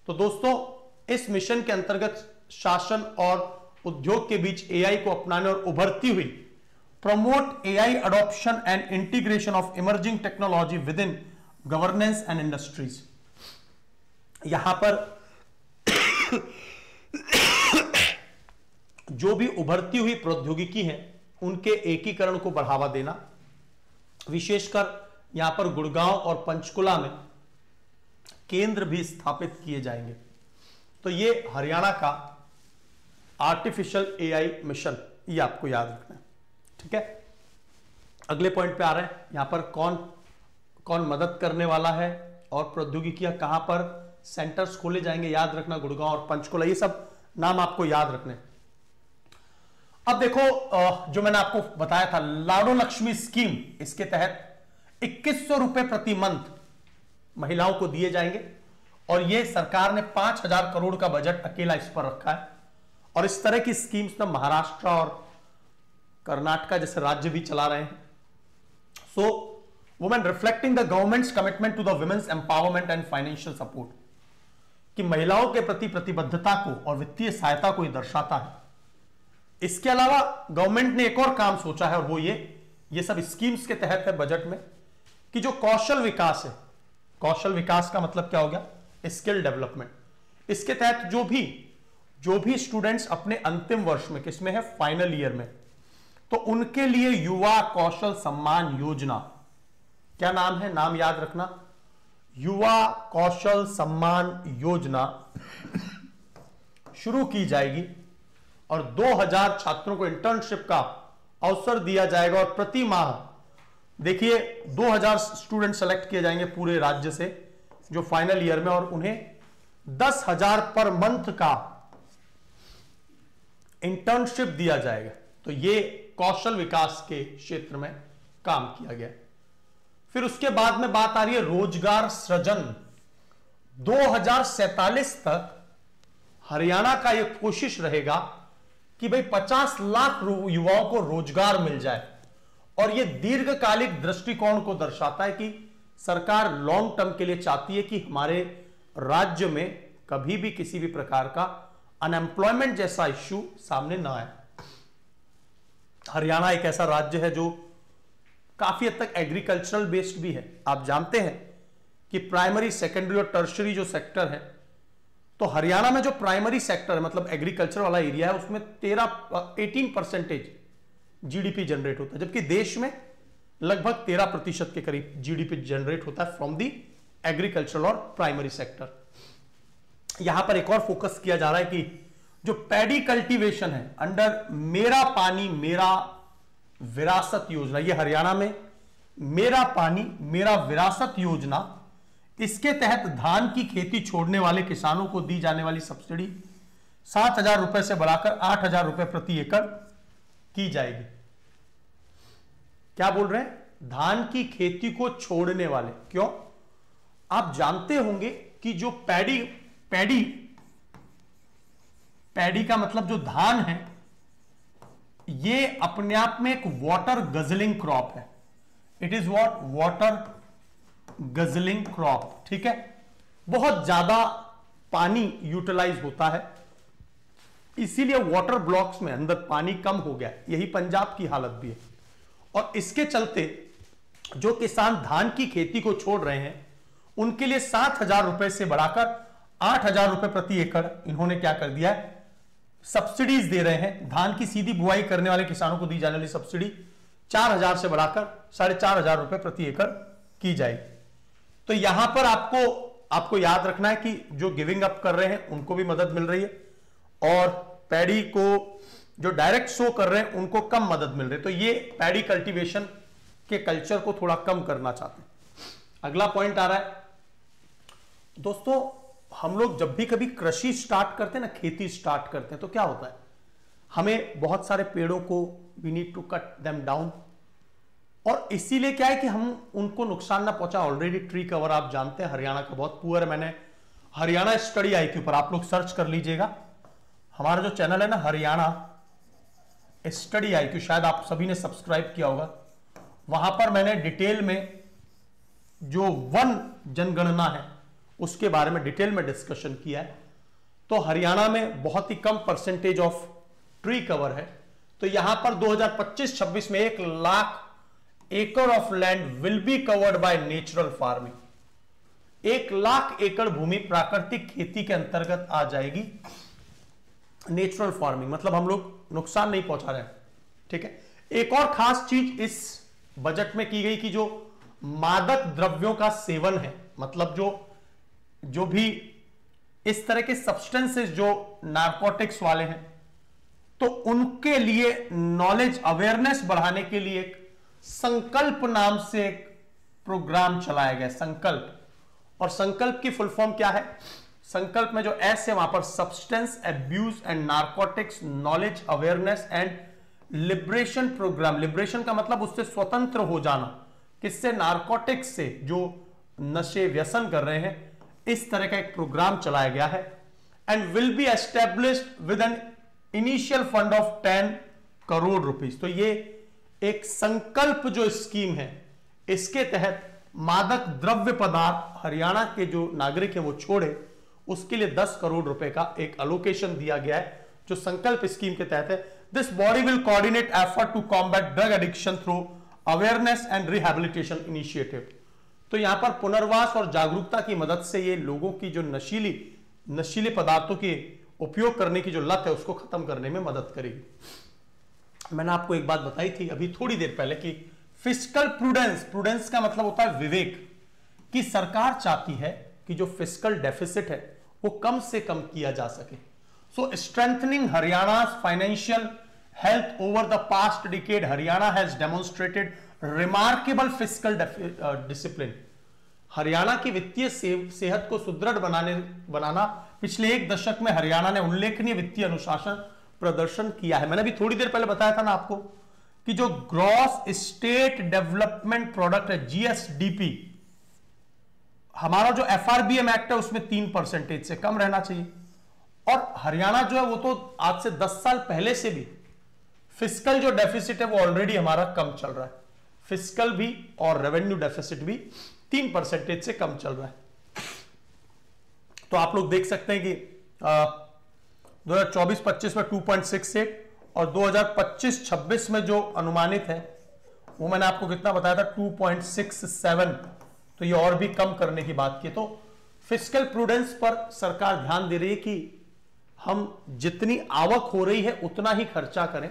तो दोस्तों इस मिशन के अंतर्गत शासन और उद्योग के बीच एआई को अपनाने और उभरती हुई promote AI adoption and integration of emerging technology with in governance and industries. यहां पर जो भी उभरती हुई प्रौद्योगिकी है उनके एकीकरण को बढ़ावा देना, विशेषकर यहां पर गुड़गांव और पंचकुला में केंद्र भी स्थापित किए जाएंगे। तो ये हरियाणा का आर्टिफिशियल एआई मिशन, ये आपको याद रखना है, ठीक है। अगले पॉइंट पे आ रहे हैं, यहां पर कौन कौन मदद करने वाला है और प्रौद्योगिकियां कहां पर सेंटर्स खोले जाएंगे, याद रखना गुड़गांव और पंचकुला, ये सब नाम आपको याद रखने। अब देखो जो मैंने आपको बताया था लाडो लक्ष्मी स्कीम, इसके तहत 2100 रुपए प्रति मंथ महिलाओं को दिए जाएंगे, और ये सरकार ने 5000 करोड़ का बजट अकेला इस पर रखा है। और इस तरह की स्कीम्स में महाराष्ट्र और कर्नाटक जैसे राज्य भी चला रहे हैं। So women reflecting the government's commitment to the women's empowerment and financial support, कि महिलाओं के प्रति प्रतिबद्धता को और वित्तीय सहायता को यह दर्शाता है। इसके अलावा गवर्नमेंट ने एक और काम सोचा है, और वो ये सब स्कीम्स के तहत है बजट में, कि जो कौशल विकास है, कौशल विकास का मतलब क्या हो गया, स्किल डेवलपमेंट, इसके तहत जो भी स्टूडेंट्स अपने अंतिम वर्ष में, किसमें है, फाइनल ईयर में, तो उनके लिए युवा कौशल सम्मान योजना, क्या नाम है, नाम याद रखना, युवा कौशल सम्मान योजना शुरू की जाएगी और 2000 छात्रों को इंटर्नशिप का अवसर दिया जाएगा और प्रति माह देखिए 2000 स्टूडेंट सेलेक्ट किए जाएंगे पूरे राज्य से जो फाइनल ईयर में, और उन्हें 10,000 पर मंथ का इंटर्नशिप दिया जाएगा। तो ये कौशल विकास के क्षेत्र में काम किया गया। फिर उसके बाद में बात आ रही है रोजगार सृजन। 2047 तक हरियाणा का यह कोशिश रहेगा कि भाई 50 लाख युवाओं को रोजगार मिल जाए, और यह दीर्घकालिक दृष्टिकोण को दर्शाता है कि सरकार लॉन्ग टर्म के लिए चाहती है कि हमारे राज्य में कभी भी किसी भी प्रकार का अनएम्प्लॉयमेंट जैसा इश्यू सामने ना आए। हरियाणा एक ऐसा राज्य है जो काफी हद तक एग्रीकल्चरल बेस्ड भी है। आप जानते हैं कि प्राइमरी, सेकेंडरी और टर्शरी जो सेक्टर है, तो हरियाणा में जो प्राइमरी सेक्टर है मतलब एग्रीकल्चर वाला एरिया है, उसमें 18% जीडीपी जनरेट होता है, जबकि देश में लगभग 13% के करीब जीडीपी जनरेट होता है फ्रॉम दी एग्रीकल्चरल और प्राइमरी सेक्टर। यहां पर एक और फोकस किया जा रहा है कि जो पैडी कल्टीवेशन है अंडर मेरा पानी मेरा विरासत योजना, ये हरियाणा में मेरा पानी मेरा विरासत योजना, इसके तहत धान की खेती छोड़ने वाले किसानों को दी जाने वाली सब्सिडी 7,000 रुपए से बढ़ाकर 8,000 रुपए प्रति एकड़ की जाएगी। क्या बोल रहे हैं, धान की खेती को छोड़ने वाले, क्यों, आप जानते होंगे कि जो पैडी का मतलब जो धान है, ये अपने आप में एक वाटर गजलिंग क्रॉप है। It is what, water guzzling crop, ठीक है, बहुत ज्यादा पानी यूटिलाइज होता है, इसीलिए वाटर ब्लॉक्स में अंदर पानी कम हो गया। यही पंजाब की हालत भी है, और इसके चलते जो किसान धान की खेती को छोड़ रहे हैं उनके लिए 7,000 रुपए से बढ़ाकर 8,000 रुपए प्रति एकड़ इन्होंने क्या कर दिया है, सब्सिडीज दे रहे हैं। धान की सीधी बुआई करने वाले किसानों को दी जाने वाली सब्सिडी 4,000 से बढ़ाकर 4,500 रुपए प्रति एकड़ की जाएगी। तो यहां पर आपको याद रखना है कि जो गिविंग अप कर रहे हैं उनको भी मदद मिल रही है, और पैडी को जो डायरेक्ट सो कर रहे हैं उनको कम मदद मिल रही है। तो ये पैडी कल्टीवेशन के कल्चर को थोड़ा कम करना चाहते हैं। अगला पॉइंट आ रहा है दोस्तों, हम लोग जब भी कभी कृषि स्टार्ट करते हैं ना, खेती स्टार्ट करते हैं, तो क्या होता है, हमें बहुत सारे पेड़ों को we need to cut them down, और इसीलिए क्या है कि हम उनको नुकसान ना पहुंचा। ऑलरेडी ट्री कवर आप जानते हैं हरियाणा का बहुत पुअर है। मैंने हरियाणा स्टडी आईक्यू पर आप लोग सर्च कर लीजिएगा, हमारा जो चैनल है ना हरियाणा स्टडी आईक्यू, शायद आप सभी ने सब्सक्राइब किया होगा, वहां पर मैंने डिटेल में जो वन जनगणना है उसके बारे में डिटेल में डिस्कशन किया है। तो हरियाणा में बहुत ही कम परसेंटेज ऑफ ट्री कवर है, तो यहां पर 2025-26 में 1 लाख एकड़ of land will be covered by natural farming. 1 lakh एकड़ भूमि प्राकृतिक खेती के अंतर्गत आ जाएगी। नेचुरल फार्मिंग मतलब हम लोग नुकसान नहीं पहुंचा रहे हैं, ठीक है। एक और खास चीज इस बजट में की गई कि जो मादक द्रव्यों का सेवन है, मतलब जो भी इस तरह के सब्सटेंसेस जो नार्कोटिक्स वाले हैं, तो उनके लिए नॉलेज अवेयरनेस बढ़ाने के लिए एक संकल्प नाम से एक प्रोग्राम चलाया गया। संकल्प, और संकल्प की फुल फॉर्म क्या है, संकल्प में जो एस है वहां पर substance abuse and narcotics knowledge awareness and liberation programme. Liberation का मतलब उससे स्वतंत्र हो जाना, किससे, नार्कोटिक्स से, जो नशे व्यसन कर रहे हैं, इस तरह का एक प्रोग्राम चलाया गया है। And will be established with an initial fund of 10 crore rupees. तो ये एक संकल्प जो स्कीम है, इसके तहत मादक द्रव्य पदार्थ हरियाणा के जो नागरिक हैं वो छोड़े, उसके लिए 10 करोड़ रुपए का एक अलोकेशन दिया गया है जो संकल्प स्कीम के तहत है। This body will coordinate effort to combat drug addiction through awareness and rehabilitation initiative. तो यहां पर पुनर्वास और जागरूकता की मदद से ये लोगों की जो नशीले पदार्थों के उपयोग करने की जो लत है उसको खत्म करने में मदद करेगी। मैंने आपको एक बात बताई थी अभी थोड़ी देर पहले कि फिस्कल प्रूडेंस का मतलब होता है विवेक, कि सरकार चाहती है कि जो फिस्कल डेफिसिट है वो कम से कम किया जा सके। So strengthening Haryana financial health over the past decade, Haryana has demonstrated remarkable fiscal discipline. Haryana की वित्तीय सेहत को सुदृढ़ बनाना पिछले एक दशक में हरियाणा ने उल्लेखनीय वित्तीय अनुशासन प्रदर्शन किया है। मैंने अभी थोड़ी देर पहले बताया था ना आपको कि जो ग्रॉस स्टेट डेवलपमेंट प्रोडक्ट है जीएसडीपी, हमारा जो एफआरबीएम एक्ट है उसमें 3% से कम रहना चाहिए। और हरियाणा जो है वो तो आज से 10 साल पहले से भी फिस्कल जो डेफिसिट है वो ऑलरेडी हमारा कम चल रहा है, फिस्कल भी और रेवेन्यू डेफिसिट भी 3% से कम चल रहा है। तो आप लोग देख सकते हैं कि 2024-25 में 2.68 और 2025-26 में जो अनुमानित है वो मैंने आपको कितना बताया था 2.67, तो ये और भी कम करने की बात की। तो फिस्कल प्रूडेंस पर सरकार ध्यान दे रही है कि हम जितनी आवक हो रही है उतना ही खर्चा करें।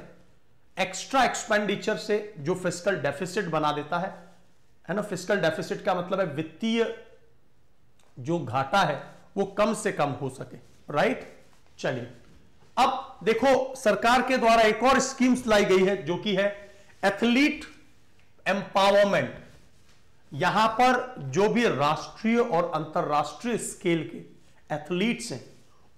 एक्स्ट्रा एक्सपेंडिचर से जो फिस्कल डेफिसिट बना देता है ना, फिस्कल डेफिसिट का मतलब है वित्तीय जो घाटा है वो कम से कम हो सके, राइट। चलिए अब देखो सरकार के द्वारा एक और स्कीम्स लाई गई है जो कि है एथलीट एम्पावरमेंट। यहां पर जो भी राष्ट्रीय और अंतरराष्ट्रीय स्केल के एथलीट्स हैं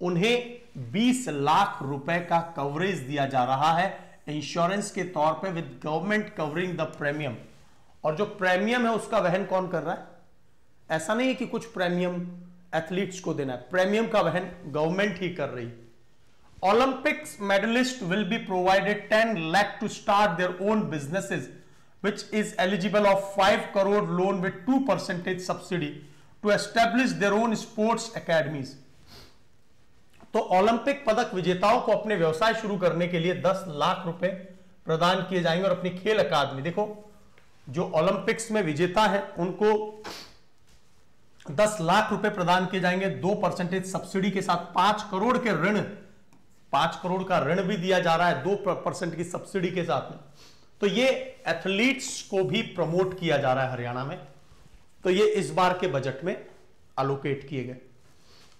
उन्हें 20 लाख रुपए का कवरेज दिया जा रहा है इंश्योरेंस के तौर पे, with government covering the premium. और जो प्रीमियम है उसका वहन कौन कर रहा है? ऐसा नहीं है कि कुछ प्रीमियम एथलीट्स को देना है, प्रीमियम का वहन गवर्नमेंट ही कर रही है। Olympics medalist will be provided 10 lakh to start their own businesses which is eligible of 5 crore loan with 2% subsidy to establish their own sports academies। तो ओलंपिक पदक विजेताओं को अपने व्यवसाय शुरू करने के लिए 10 लाख रुपए प्रदान किए जाएंगे और अपनी खेल अकादमी, देखो जो ओलंपिक्स में विजेता है उनको 10 लाख रुपए प्रदान किए जाएंगे 2% सब्सिडी के साथ। 5 करोड़ के ऋण, 5 करोड़ का ऋण भी दिया जा रहा है 2% की सब्सिडी के साथ में। तो ये एथलीट्स को भी प्रमोट किया जा रहा है हरियाणा में, तो ये इस बार के बजट में अलोकेट किए गए।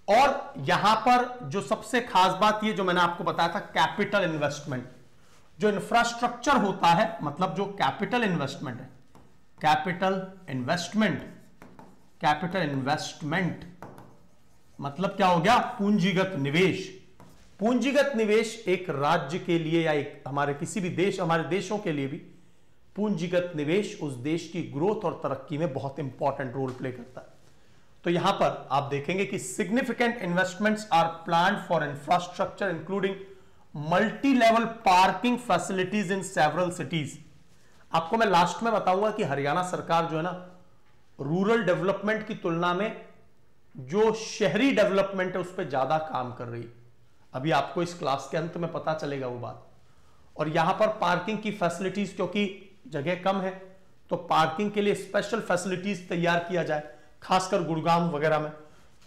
और यहां पर जो सबसे खास बात ये जो मैंने आपको बताया था कैपिटल इन्वेस्टमेंट, जो इंफ्रास्ट्रक्चर होता है मतलब जो कैपिटल इन्वेस्टमेंट है, कैपिटल इन्वेस्टमेंट मतलब क्या हो गया? पूंजीगत निवेश। पूंजीगत निवेश एक राज्य के लिए या एक हमारे किसी भी देश, हमारे देशों के लिए भी पूंजीगत निवेश उस देश की ग्रोथ और तरक्की में बहुत इंपॉर्टेंट रोल प्ले करता है। तो यहां पर आप देखेंगे कि significant investments are planned for infrastructure including multi level parking facilities in several cities. आपको मैं लास्ट में बताऊंगा कि हरियाणा सरकार जो है ना रूरल डेवलपमेंट की तुलना में जो शहरी डेवलपमेंट है उस पर ज्यादा काम कर रही है। अभी आपको इस क्लास के अंत में पता चलेगा वो बात। और यहां पर पार्किंग की फैसिलिटीज, क्योंकि जगह कम है तो पार्किंग के लिए स्पेशल फैसिलिटीज तैयार किया जाए, खासकर गुड़गांव वगैरह में।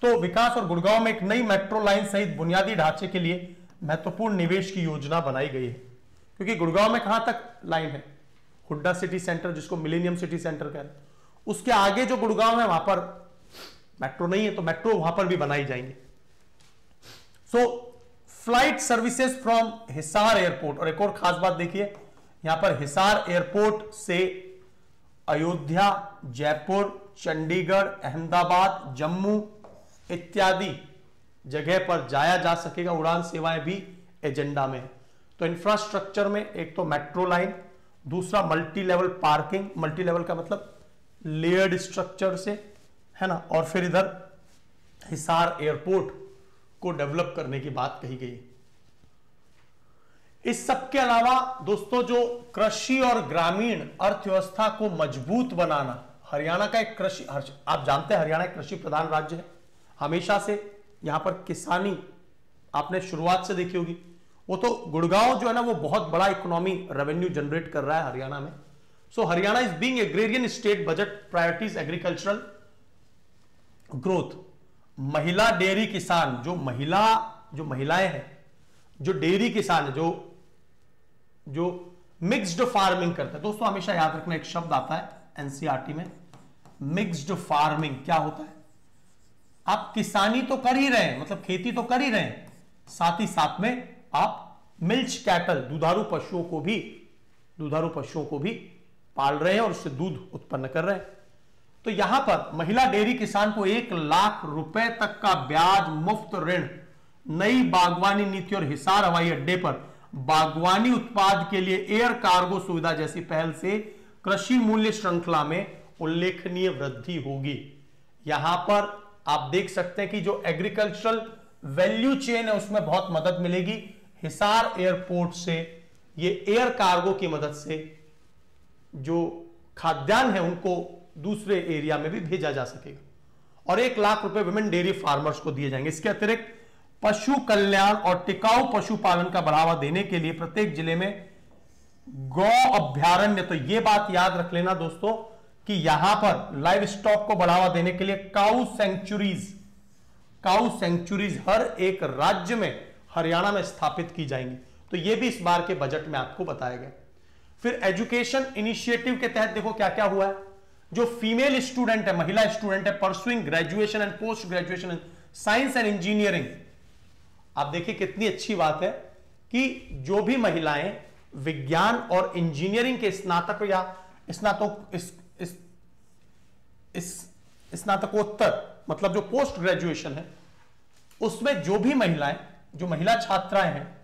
तो विकास और गुड़गांव में एक नई मेट्रो लाइन सहित बुनियादी ढांचे के लिए महत्वपूर्ण निवेश की योजना बनाई गई है। क्योंकि गुड़गांव में कहां तक लाइन है? हुड्डा सिटी सेंटर, जिसको मिलेनियम सिटी सेंटर कह रहे हैं, उसके आगे जो गुड़गांव है वहां पर मेट्रो नहीं है, तो मेट्रो वहां पर भी बनाई जाएंगे। So flight services from Hisar airport, और एक और खास बात देखिए यहां पर हिसार एयरपोर्ट से अयोध्या, जयपुर, चंडीगढ़, अहमदाबाद, जम्मू इत्यादि जगह पर जाया जा सकेगा। उड़ान सेवाएं भी एजेंडा में है। तो इंफ्रास्ट्रक्चर में एक तो मेट्रो लाइन, दूसरा multi level parking, multi level का मतलब लेयर्ड स्ट्रक्चर से, है ना, और फिर इधर हिसार एयरपोर्ट को डेवलप करने की बात कही गई। इस सब के अलावा दोस्तों जो कृषि और ग्रामीण अर्थव्यवस्था को मजबूत बनाना, हरियाणा का एक कृषि, आप जानते हैं हरियाणा एक कृषि प्रधान राज्य है। हमेशा से यहां पर किसानी आपने शुरुआत से देखी होगी। वो तो गुड़गांव जो है ना वो बहुत बड़ा इकोनॉमी रेवेन्यू जनरेट कर रहा है हरियाणा में। So Haryana is being agrarian state, budget priorities agricultural growth. महिला डेयरी किसान, जो महिलाएं हैं, जो डेयरी किसान है, जो मिक्स्ड फार्मिंग करते हैं। दोस्तों हमेशा याद रखना, एक शब्द आता है एनसीईआरटी में, मिक्स्ड फार्मिंग। क्या होता है? आप किसानी तो कर ही रहे हैं, मतलब खेती तो कर ही रहे हैं, साथ ही साथ में आप मिल्च कैटल, दुधारू पशुओं को भी पाल रहे हैं और उससे दूध उत्पन्न कर रहे हैं। तो यहां पर महिला डेयरी किसान को 1 लाख रुपए तक का ब्याज मुक्त ऋण, नई बागवानी नीति और हिसार हवाई अड्डे पर बागवानी उत्पाद के लिए एयर कार्गो सुविधा जैसी पहल से कृषि मूल्य श्रृंखला में उल्लेखनीय वृद्धि होगी। यहां पर आप देख सकते हैं कि जो एग्रीकल्चरल वैल्यू चेन है उसमें बहुत मदद मिलेगी। हिसार एयरपोर्ट से ये एयर कार्गो की मदद से जो खाद्यान्न है उनको दूसरे एरिया में भी भेजा जा सकेगा। और 1 लाख रुपए विमेन डेयरी फार्मर्स को दिए जाएंगे। इसके अतिरिक्त पशु कल्याण और टिकाऊ पशुपालन का बढ़ावा देने के लिए प्रत्येक जिले में गौ अभ्यारण्य, तो यह बात याद रख लेना दोस्तों कि यहां पर लाइव स्टॉक को बढ़ावा देने के लिए काऊ सेंचुरीज हर एक राज्य में, हरियाणा में स्थापित की जाएंगी। तो यह भी इस बार के बजट में आपको बताया गया। फिर एजुकेशन इनिशिएटिव के तहत देखो क्या क्या हुआ है। जो फीमेल स्टूडेंट है, महिला स्टूडेंट है, pursuing graduation and post graduation in science and engineering, आप देखिए कितनी अच्छी बात है कि जो भी महिलाएं विज्ञान और इंजीनियरिंग के स्नातक या स्नातकोत्तर, मतलब जो पोस्ट ग्रेजुएशन है, उसमें जो भी महिलाएं, जो महिला छात्राएं हैं,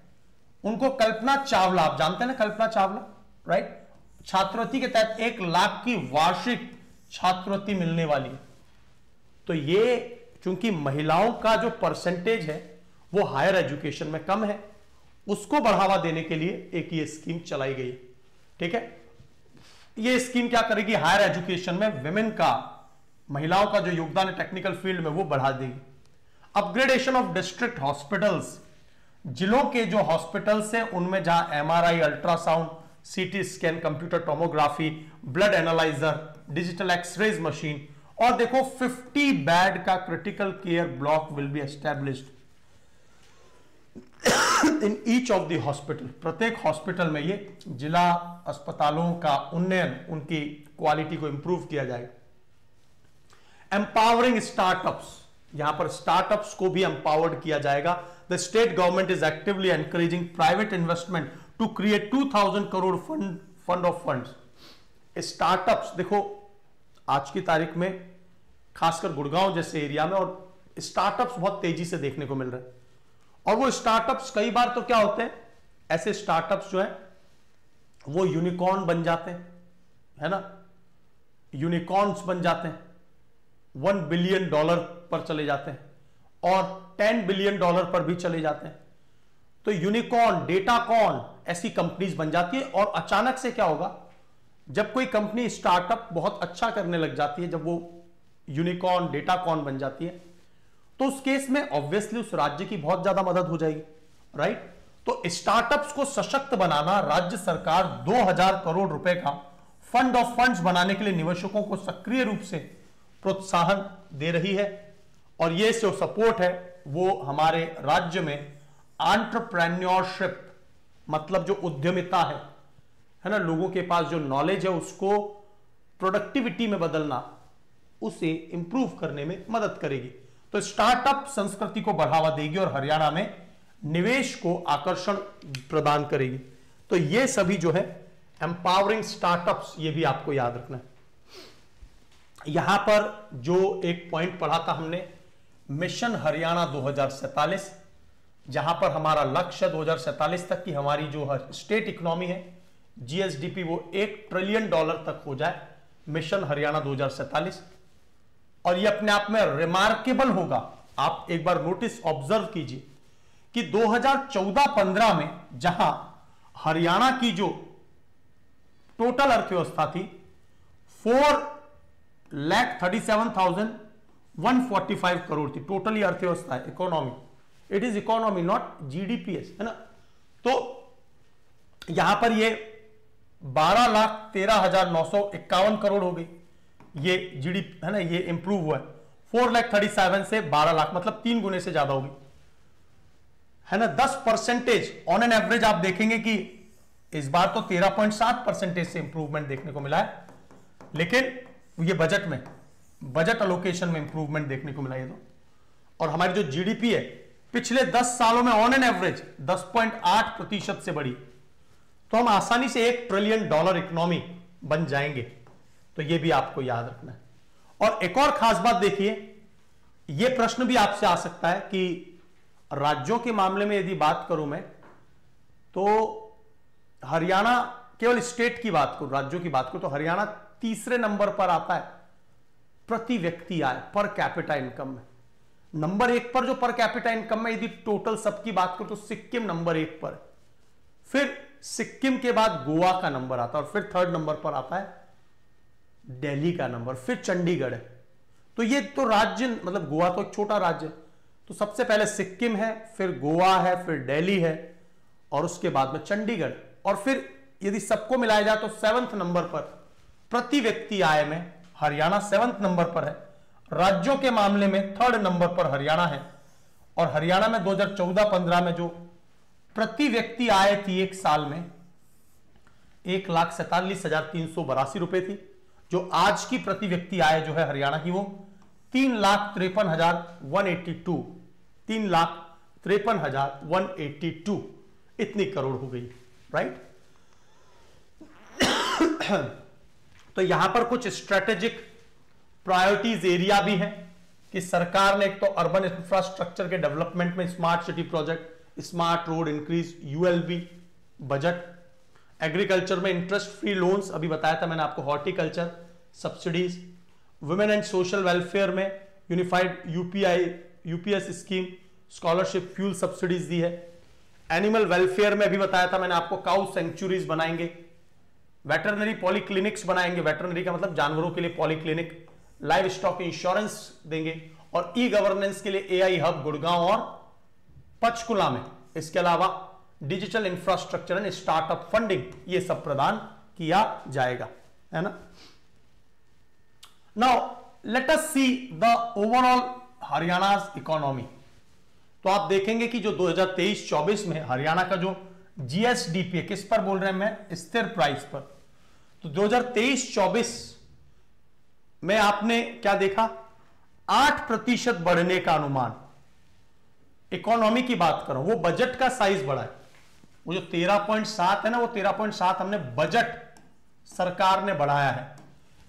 उनको कल्पना चावला, आप जानते हैं ना कल्पना चावला, राइट, छात्रवृत्ति के तहत 1 लाख की वार्षिक छात्रवृत्ति मिलने वाली है। तो ये चूंकि महिलाओं का जो परसेंटेज है वो हायर एजुकेशन में कम है, उसको बढ़ावा देने के लिए एक ये स्कीम चलाई गई। ठीक है, ये स्कीम क्या करेगी? हायर एजुकेशन में विमेन का, महिलाओं का जो योगदान है टेक्निकल फील्ड में, वो बढ़ा देगी। अपग्रेडेशन ऑफ डिस्ट्रिक्ट हॉस्पिटल्स, जिलों के जो हॉस्पिटल्स हैं उनमें जहां MRI, ultrasound, CT scan, computer tomography, blood analyser, digital x-rays machine, और देखो 50 बेड का critical care block will be established in each of the hospital. प्रत्येक हॉस्पिटल में ये जिला अस्पतालों का उन्नयन, उनकी क्वालिटी को इंप्रूव किया जाएगा। एम्पावरिंग स्टार्टअप्स, यहां पर स्टार्टअप्स को भी एम्पावर्ड किया जाएगा। The state government is actively encouraging private investment to create 2000 crore fund of funds. Startups देखो आज की तारीख में खासकर गुड़गांव जैसे एरिया में और स्टार्टअप्स बहुत तेजी से देखने को मिल रहे हैं। और वो स्टार्टअप्स कई बार तो क्या होते हैं, ऐसे स्टार्टअप्स जो है वो यूनिकॉर्न बन जाते हैं, है ना, यूनिकॉर्न्स बन जाते हैं, $1 बिलियन पर चले जाते हैं और $10 बिलियन पर भी चले जाते हैं। तो यूनिकॉर्न, डेटाकॉर्न ऐसी कंपनीज बन जाती है। और अचानक से क्या होगा, जब कोई कंपनी स्टार्टअप बहुत अच्छा करने लग जाती है, जब वो यूनिकॉर्न, डेटाकॉर्न बन जाती है, तो उस केस में ऑब्वियसली उस राज्य की बहुत ज्यादा मदद हो जाएगी, राइट। तो स्टार्टअप्स को सशक्त बनाना, राज्य सरकार 2000 करोड़ रुपए का फंड ऑफ फंड्स बनाने के लिए निवेशकों को सक्रिय रूप से प्रोत्साहन दे रही है। और ये जो सपोर्ट है वो हमारे राज्य में एंटरप्रेन्योरशिप, मतलब जो उद्यमिता है ना, लोगों के पास जो नॉलेज है उसको प्रोडक्टिविटी में बदलना, उसे इंप्रूव करने में मदद करेगी। तो स्टार्टअप संस्कृति को बढ़ावा देगी और हरियाणा में निवेश को आकर्षण प्रदान करेगी। तो ये सभी जो है एम्पावरिंग स्टार्टअप्स, ये भी आपको याद रखना है। यहां पर जो एक पॉइंट पढ़ा था हमने, मिशन हरियाणा 2047, जहां पर हमारा लक्ष्य 2047 तक की हमारी जो स्टेट इकोनॉमी है, जीएसडीपी, वो $1 ट्रिलियन तक हो जाए, मिशन हरियाणा 2047। और ये अपने आप में रिमार्केबल होगा। आप एक बार नोटिस ऑब्जर्व कीजिए कि 2014-15 में जहां हरियाणा की जो टोटल अर्थव्यवस्था थी 4,37,145 करोड़ थी, टोटली अर्थव्यवस्था है, economy, it is economy not GDPs, है ना। तो यहां पर ये 12,13,951 करोड़ हो गई। ये जीडीपी है ना, ये इंप्रूव हुआ है 4,37,000 से 12 लाख, मतलब 3 गुने से ज्यादा होगी, है ना। 10% ऑन एन एवरेज आप देखेंगे कि इस बार तो 13.7% से इंप्रूवमेंट देखने को मिला है, लेकिन ये बजट अलोकेशन में इंप्रूवमेंट देखने को मिला है। तो और हमारी जो जीडीपी है पिछले 10 सालों में ऑन एन एवरेज 10.8% से बढ़ी, तो हम आसानी से $1 ट्रिलियन इकोनॉमी बन जाएंगे। तो ये भी आपको याद रखना है। और एक और खास बात देखिए, यह प्रश्न भी आपसे आ सकता है कि राज्यों के मामले में यदि बात करूं मैं, तो हरियाणा, केवल स्टेट की बात करूं, राज्यों की बात करूं, तो हरियाणा तीसरे नंबर पर आता है प्रति व्यक्ति आय, पर कैपिटा इनकम में। नंबर 1 पर जो पर कैपिटा इनकम में यदि टोटल सबकी बात करूं तो सिक्किम नंबर 1 पर, फिर सिक्किम के बाद गोवा का नंबर आता है, और फिर 3rd नंबर पर आता है दिल्ली का नंबर, फिर चंडीगढ़ है। तो ये तो राज्य, मतलब गोवा तो एक छोटा राज्य है, तो सबसे पहले सिक्किम है, फिर गोवा है, फिर दिल्ली है, और उसके बाद में चंडीगढ़, और फिर यदि सबको मिलाया जाए तो 7th नंबर पर प्रति व्यक्ति आय में हरियाणा 7th नंबर पर है। राज्यों के मामले में 3rd नंबर पर हरियाणा है, और हरियाणा में 2014-15 में जो प्रति व्यक्ति आय थी एक साल में 1,47,382 रुपए थी, जो आज की प्रति व्यक्ति आय जो है हरियाणा की वो 3,53,182 3,53,182 इतनी करोड़ हो गई, राइट। तो यहां पर कुछ स्ट्रेटेजिक प्रायोरिटीज एरिया भी हैं कि सरकार ने एक तो अर्बन इंफ्रास्ट्रक्चर के डेवलपमेंट में smart city project, smart road, increase ULB budget, agriculture में इंटरेस्ट फ्री लोन्स, अभी बताया था मैंने आपको, horticulture subsidies, women and social welfare में unified UPS scheme, scholarship, fuel subsidies दी है। एनिमल वेलफेयर में भी बताया था मैंने आपको, काउ सेंचुरीज बनाएंगे, वेटरनरी पॉलीक्लिनिक्स बनाएंगे, वेटरनरी का मतलब जानवरों के लिए पॉलीक्लिनिक, लाइव स्टॉक इंश्योरेंस देंगे, और ई गवर्नेंस के लिए एआई हब गुड़गांव और पंचकुला में। इसके अलावा digital infrastructure and startup funding, ये सब प्रदान किया जाएगा, है ना। Now let us see the overall Haryana's economy. तो आप देखेंगे कि जो 2023-24 में हरियाणा का जो जीएसडीपी है, किस पर बोल रहे हैं मैं, स्थिर प्राइस पर, तो 2023-24 में आपने क्या देखा, 8% बढ़ने का अनुमान। इकोनॉमी की बात करो, वो बजट का साइज बढ़ा है, वो जो 13.7 है ना, वो 13.7 हमने बजट सरकार ने बढ़ाया है।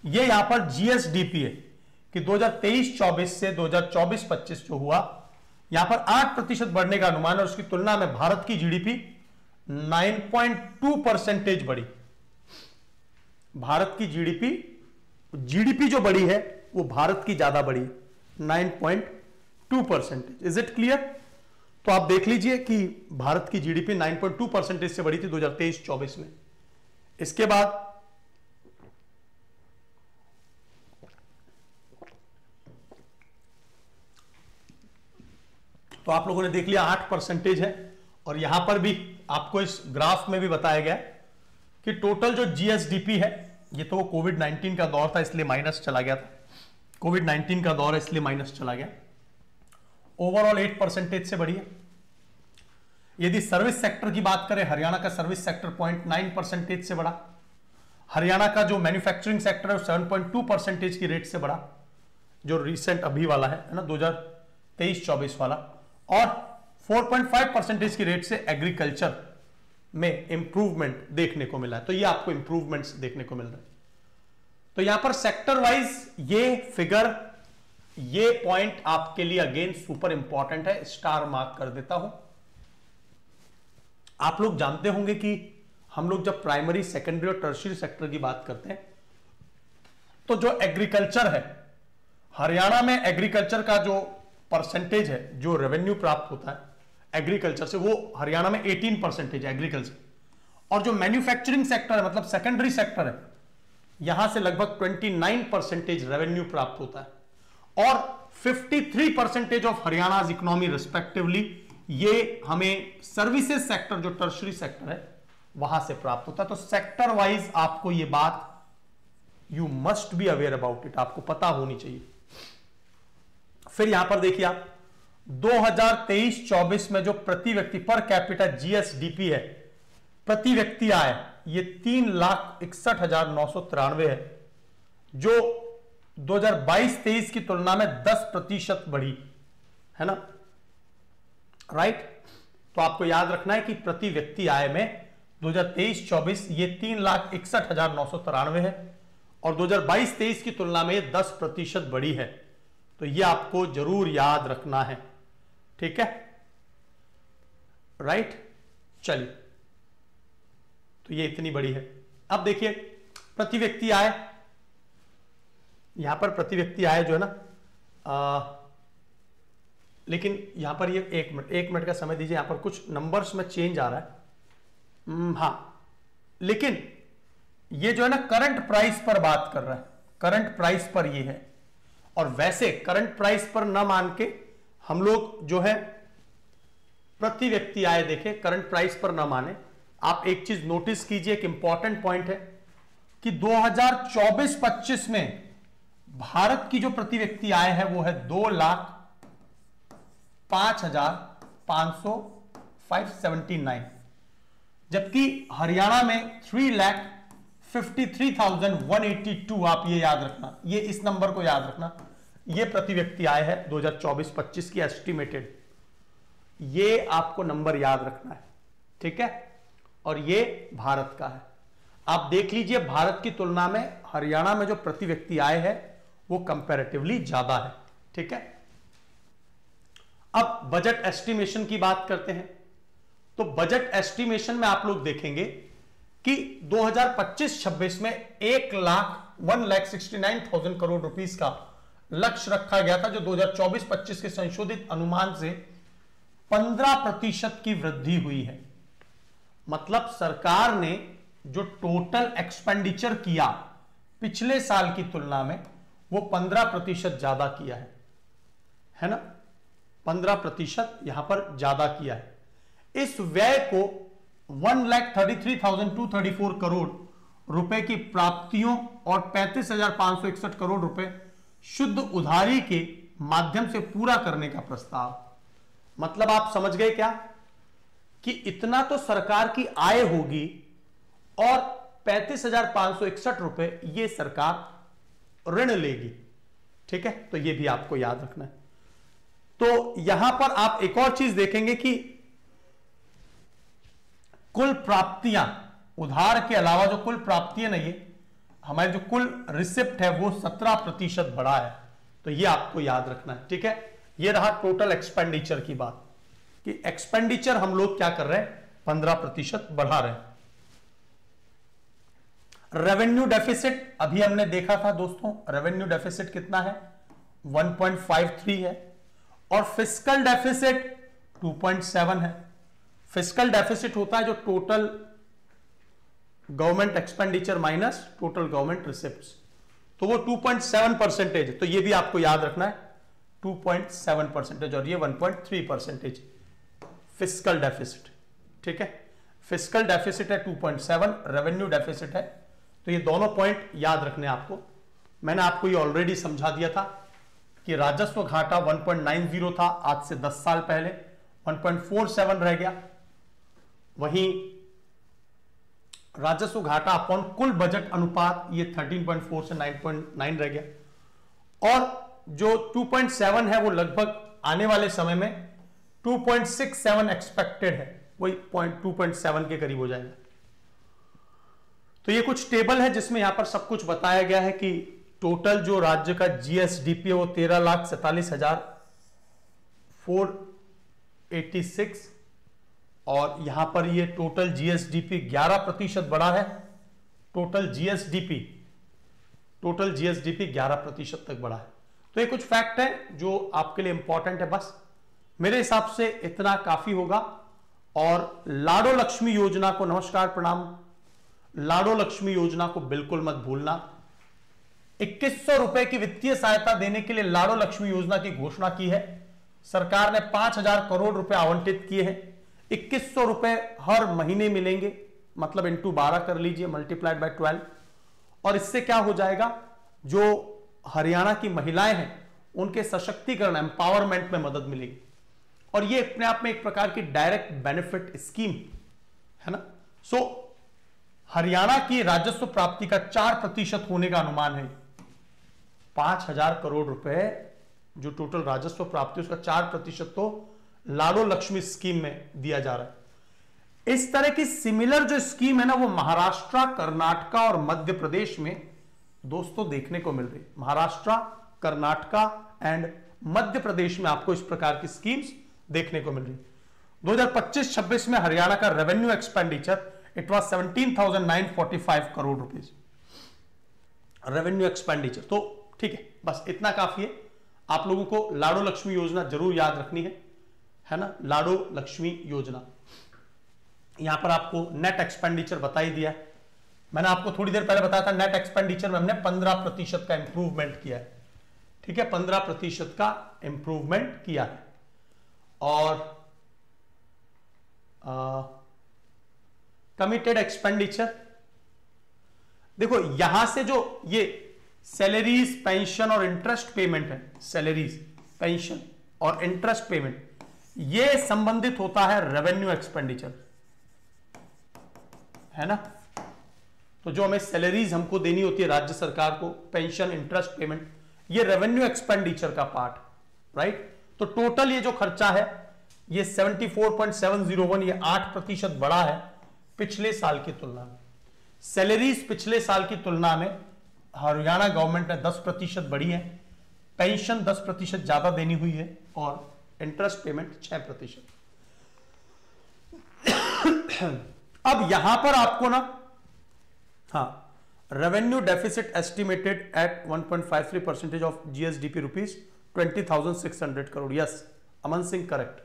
ये यहां पर जीएसडीपी है कि 2023-24 से 2024-25 जो हुआ, यहां पर 8% बढ़ने का अनुमान है। उसकी तुलना में भारत की जीडीपी 9.2% बढ़ी। भारत की जीडीपी जो बढ़ी है वो भारत की ज्यादा बढ़ी, 9.2%। Is it clear? तो आप देख लीजिए कि भारत की जीडीपी 9.2% से बढ़ी थी 2023-24 में। इसके बाद तो आप लोगों ने देख लिया 8% है, और यहां पर भी आपको इस ग्राफ में भी बताया गया कि टोटल जो जीएसडीपी है, ये तो कोविड-19 का दौर था इसलिए माइनस चला गया था, कोविड-19 का दौर है इसलिए माइनस चला गया, ओवरऑल 8% से बढ़ी है। यदि सर्विस सेक्टर की बात करें, हरियाणा का सर्विस सेक्टर 0.9% से बढ़ा, हरियाणा का जो मैन्युफैक्चरिंग सेक्टर है 7.2% की रेट से बढ़ा, जो रिसेंट अभी वाला है ना 2023-24 वाला, और 4.5% की रेट से एग्रीकल्चर में इंप्रूवमेंट देखने को मिला है। तो ये आपको इंप्रूवमेंट्स देखने को मिल रहे हैं। तो यहां पर सेक्टर वाइज ये फिगर, ये पॉइंट आपके लिए अगेन सुपर इंपॉर्टेंट है, स्टार मार्क कर देता हूं। आप लोग जानते होंगे कि हम लोग जब प्राइमरी, सेकेंडरी और टर्शियरी सेक्टर की बात करते हैं, तो जो एग्रीकल्चर है, हरियाणा में एग्रीकल्चर का जो परसेंटेज है, जो रेवेन्यू प्राप्त होता है एग्रीकल्चर से, वो हरियाणा में 18% है एग्रीकल्चर। और जो मैन्युफैक्चरिंग सेक्टर है, मतलब सेकेंडरी सेक्टर है, यहां से लगभग 29% रेवेन्यू प्राप्त होता है, और 53% ऑफ हरियाणा's इकोनॉमी रिस्पेक्टिवली ये हमें सर्विसेज सेक्टर, जो टर्शियरी सेक्टर है, वहां से प्राप्त होता है। तो सेक्टर वाइज आपको ये बात you must be aware about it, आपको पता होनी चाहिए। फिर यहां पर देखिए आप 2023-24 में जो प्रति व्यक्ति पर कैपिटा जीएसडीपी है, प्रति व्यक्ति आय, ये 3,61,993 है, जो 2022-23 की तुलना में 10% बढ़ी है ना, राइट। तो आपको याद रखना है कि प्रति व्यक्ति आय में 2023-24 ये 3,61,993 है और 2022-23 की तुलना में ये 10% बढ़ी है। तो ये आपको जरूर याद रखना है, ठीक है, राइट। चलिए, तो ये इतनी बड़ी है। अब देखिए प्रति व्यक्ति आय, यहां पर प्रति व्यक्ति आय जो है ना, लेकिन यहां पर ये एक मिनट का समय दीजिए, यहां पर कुछ नंबर्स में चेंज आ रहा है। हाँ, लेकिन ये जो है ना करंट प्राइस पर बात कर रहा है, करंट प्राइस पर ये है। और वैसे करंट प्राइस पर ना मान के हम लोग जो है प्रति व्यक्ति आय देखें, करंट प्राइस पर ना माने। आप एक चीज नोटिस कीजिए, एक इंपॉर्टेंट पॉइंट है कि 2024-25 में भारत की जो प्रति व्यक्ति आय है वो है 2,05,579, जबकि हरियाणा में 3,53,182। आप ये याद रखना, ये इस नंबर को याद रखना, ये प्रति व्यक्ति आय है 2024-25 की एस्टिमेटेड। ये आपको नंबर याद रखना है, ठीक है। और ये भारत का है। आप देख लीजिए भारत की तुलना में हरियाणा में जो प्रति व्यक्ति आय है वो कंपैरेटिवली ज्यादा है, ठीक है। अब बजट एस्टिमेशन की बात करते हैं। तो बजट एस्टिमेशन में आप लोग देखेंगे कि 2025-26 में 1,69,000 करोड़ रुपीस का लक्ष्य रखा गया था, जो 2024-25 के संशोधित अनुमान से 15% की वृद्धि हुई है। मतलब सरकार ने जो टोटल एक्सपेंडिचर किया पिछले साल की तुलना में वो 15% ज्यादा किया है ना, 15% यहां पर ज्यादा किया है। इस व्यय को 1,33,234 करोड़ रुपए की प्राप्तियों और 35,561 करोड़ रुपए शुद्ध उधारी के माध्यम से पूरा करने का प्रस्ताव। मतलब आप समझ गए क्या कि इतना तो सरकार की आय होगी और 35,561 रुपए ये सरकार ऋण लेगी, ठीक है। तो ये भी आपको याद रखना है। तो यहां पर आप एक और चीज देखेंगे कि कुल प्राप्तियां, उधार के अलावा जो कुल प्राप्तियां नहीं है, हमारे जो कुल रिसिप्ट है वो 17% बढ़ा है। तो ये आपको याद रखना है, ठीक है। ये रहा टोटल एक्सपेंडिचर की बात कि एक्सपेंडिचर हम लोग क्या कर रहे हैं, 15% बढ़ा रहे हैं। रेवेन्यू डेफिसिट अभी हमने देखा था दोस्तों, रेवेन्यू डेफिसिट कितना है, 1.53 है और फिस्कल डेफिसिट 2.7 है। फिस्कल डेफिसिट होता है जो total government expenditure minus total government receipts, तो वो 2.7% है। तो ये भी आपको याद रखना है, 2.7% और ये 1.3% फिस्कल डेफिसिट, ठीक है। फिस्कल डेफिसिट है 2.7, रेवेन्यू डेफिसिट है, तो ये दोनों पॉइंट याद रखने आपको। मैंने आपको ये ऑलरेडी समझा दिया था कि राजस्व घाटा 1.90 था, आज से 10 साल पहले 1.47 रह गया। वहीं राजस्व घाटा अपॉन कुल बजट अनुपात ये 13.4 से 9.9 रह गया। और जो 2.7 है वो लगभग आने वाले समय में 2.67 एक्सपेक्टेड है, वही 2.7 के करीब हो जाएगा। तो ये कुछ टेबल है जिसमें यहां पर सब कुछ बताया गया है कि टोटल जो राज्य का जीएसडीपी है वो 13,47,486 और यहां पर ये टोटल जीएसडीपी 11% बढ़ा है। टोटल जीएसडीपी 11% तक बढ़ा है। तो ये कुछ फैक्ट है जो आपके लिए इंपॉर्टेंट है। बस मेरे हिसाब से इतना काफी होगा। और लाडो लक्ष्मी योजना को नमस्कार प्रणाम, लाडो लक्ष्मी योजना को बिल्कुल मत भूलना। 2100 रुपए की वित्तीय सहायता देने के लिए लाडो लक्ष्मी योजना की घोषणा की है। सरकार ने 5,000 करोड़ रुपए आवंटित किए हैं। 2100 रुपए हर महीने मिलेंगे मतलब इंटू 12 कर लीजिए, मल्टीप्लाइड बाय 12, और इससे क्या हो जाएगा, जो हरियाणा की महिलाएं हैं उनके सशक्तिकरण, एम्पावरमेंट में मदद मिलेगी। और ये अपने आप में एक प्रकार की डायरेक्ट बेनिफिट स्कीम है ना। सो हरियाणा की राजस्व प्राप्ति का 4% होने का अनुमान है। 5,000 करोड़ रुपए जो टोटल राजस्व प्राप्ति, उसका 4% तो लाडो लक्ष्मी स्कीम में दिया जा रहा है। इस तरह की सिमिलर जो स्कीम है ना, वो महाराष्ट्र, कर्नाटक और मध्य प्रदेश में दोस्तों देखने को मिल रही है। महाराष्ट्र, कर्नाटक एंड मध्य प्रदेश में आपको इस प्रकार की स्कीम्स देखने को मिल रही है। 2025-26 में हरियाणा का revenue expenditure it was 17,945 crore rupees revenue expenditure. तो ठीक है, बस इतना काफी है। आप लोगों को लाडो लक्ष्मी योजना जरूर याद रखनी है ना। लाडो लक्ष्मी योजना, यहां पर आपको नेट एक्सपेंडिचर बता ही दिया है। मैंने आपको थोड़ी देर पहले बताया था नेट एक्सपेंडिचर में हमने 15% का इंप्रूवमेंट किया है। ठीक है, 15% का इंप्रूवमेंट किया है। और कमिटेड एक्सपेंडिचर, देखो यहां से जो ये सैलरीज, पेंशन और इंटरेस्ट पेमेंट है, सैलरीज, पेंशन और इंटरेस्ट पेमेंट, ये संबंधित होता है रेवेन्यू एक्सपेंडिचर, है ना। तो जो हमें सैलरीज हमको देनी होती है राज्य सरकार को, पेंशन, इंटरेस्ट पेमेंट, ये रेवेन्यू एक्सपेंडिचर का पार्ट, राइट। तो टोटल ये जो खर्चा है ये 74.701, ये 8% बढ़ा है पिछले साल की तुलना में। सैलरीज पिछले साल की तुलना में हरियाणा गवर्नमेंट ने 10% बढ़ी है, पेंशन 10% ज्यादा देनी हुई है और इंटरेस्ट पेमेंट 6%। अब यहां पर आपको ना, हाँ, revenue deficit estimated at 1.53% of GSDP rupees 20,600 crore. Yes Aman Singh, correct.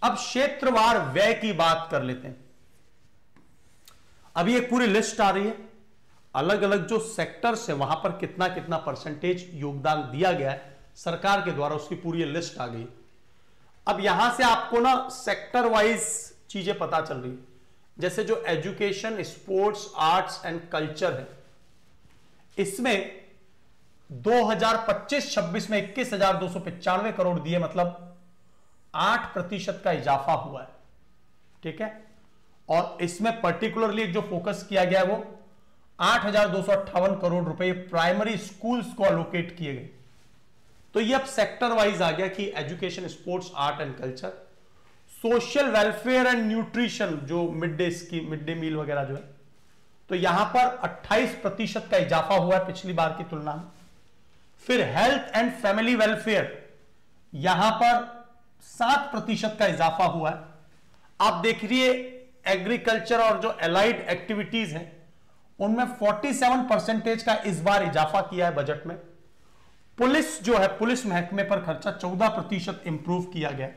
अब क्षेत्रवार व्यय की बात कर लेते हैं। अभी एक पूरी लिस्ट आ रही है, अलग अलग जो सेक्टर्स है वहां पर कितना कितना परसेंटेज योगदान दिया गया है सरकार के द्वारा, उसकी पूरी लिस्ट आ गई। अब यहां से आपको ना सेक्टर वाइज चीजें पता चल रही है। जैसे जो education, sports, arts and culture है, इसमें 2025-26 में 21,295 करोड़ दिए, मतलब 8% का इजाफा हुआ है। ठीक है, और इसमें पर्टिकुलरली जो फोकस किया गया है वो 8,258 करोड़ रुपए प्राइमरी स्कूल्स को अलोकेट किए गए। तो ये अब सेक्टर वाइज आ गया कि education, sports, art and culture, social welfare and nutrition, जो mid day scheme, mid day meal वगैरह जो है, तो यहां पर 28% का इजाफा हुआ है पिछली बार की तुलना में। फिर हेल्थ एंड फैमिली वेलफेयर, यहां पर 7% का इजाफा हुआ है। आप देख रहिए एग्रीकल्चर और जो एलाइड एक्टिविटीज हैं उनमें 47% का इस बार इजाफा किया है बजट में। पुलिस जो है, पुलिस महकमे पर खर्चा 14% इंप्रूव किया गया।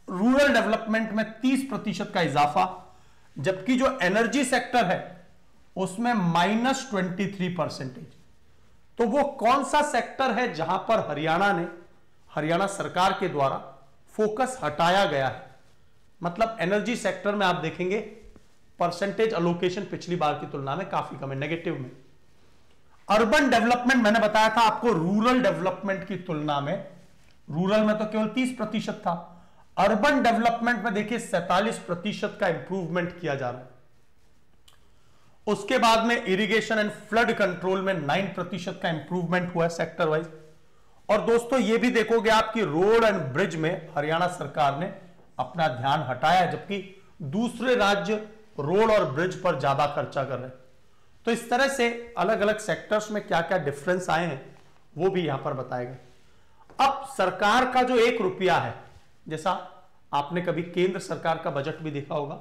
रूरल डेवलपमेंट में 30% का इजाफा, जबकि जो एनर्जी सेक्टर है उसमें -23%। तो वो कौन सा सेक्टर है जहां पर हरियाणा सरकार के द्वारा फोकस हटाया गया है? मतलब एनर्जी सेक्टर में आप देखेंगे परसेंटेज अलोकेशन पिछली बार की तुलना में काफी कम है, नेगेटिव में। अर्बन डेवलपमेंट मैंने बताया था आपको, रूरल डेवलपमेंट की तुलना में, रूरल में तो केवल 30% था, अर्बन डेवलपमेंट में देखिए 47% का इंप्रूवमेंट किया जा रहा है। उसके बाद में इरिगेशन एंड फ्लड कंट्रोल में 9% का इंप्रूवमेंट हुआ है सेक्टर वाइज। और दोस्तों ये भी देखोगे आपकी रोड एंड ब्रिज में हरियाणा सरकार ने अपना ध्यान हटाया, जबकि दूसरे राज्य रोड और ब्रिज पर ज्यादा खर्चा कर रहे हैं। तो इस तरह से अलग अलग सेक्टर्स में क्या क्या डिफरेंस आए हैं वो भी यहां पर बताए गए। अब सरकार का जो 1 रुपया है, जैसा आपने कभी केंद्र सरकार का बजट भी देखा होगा,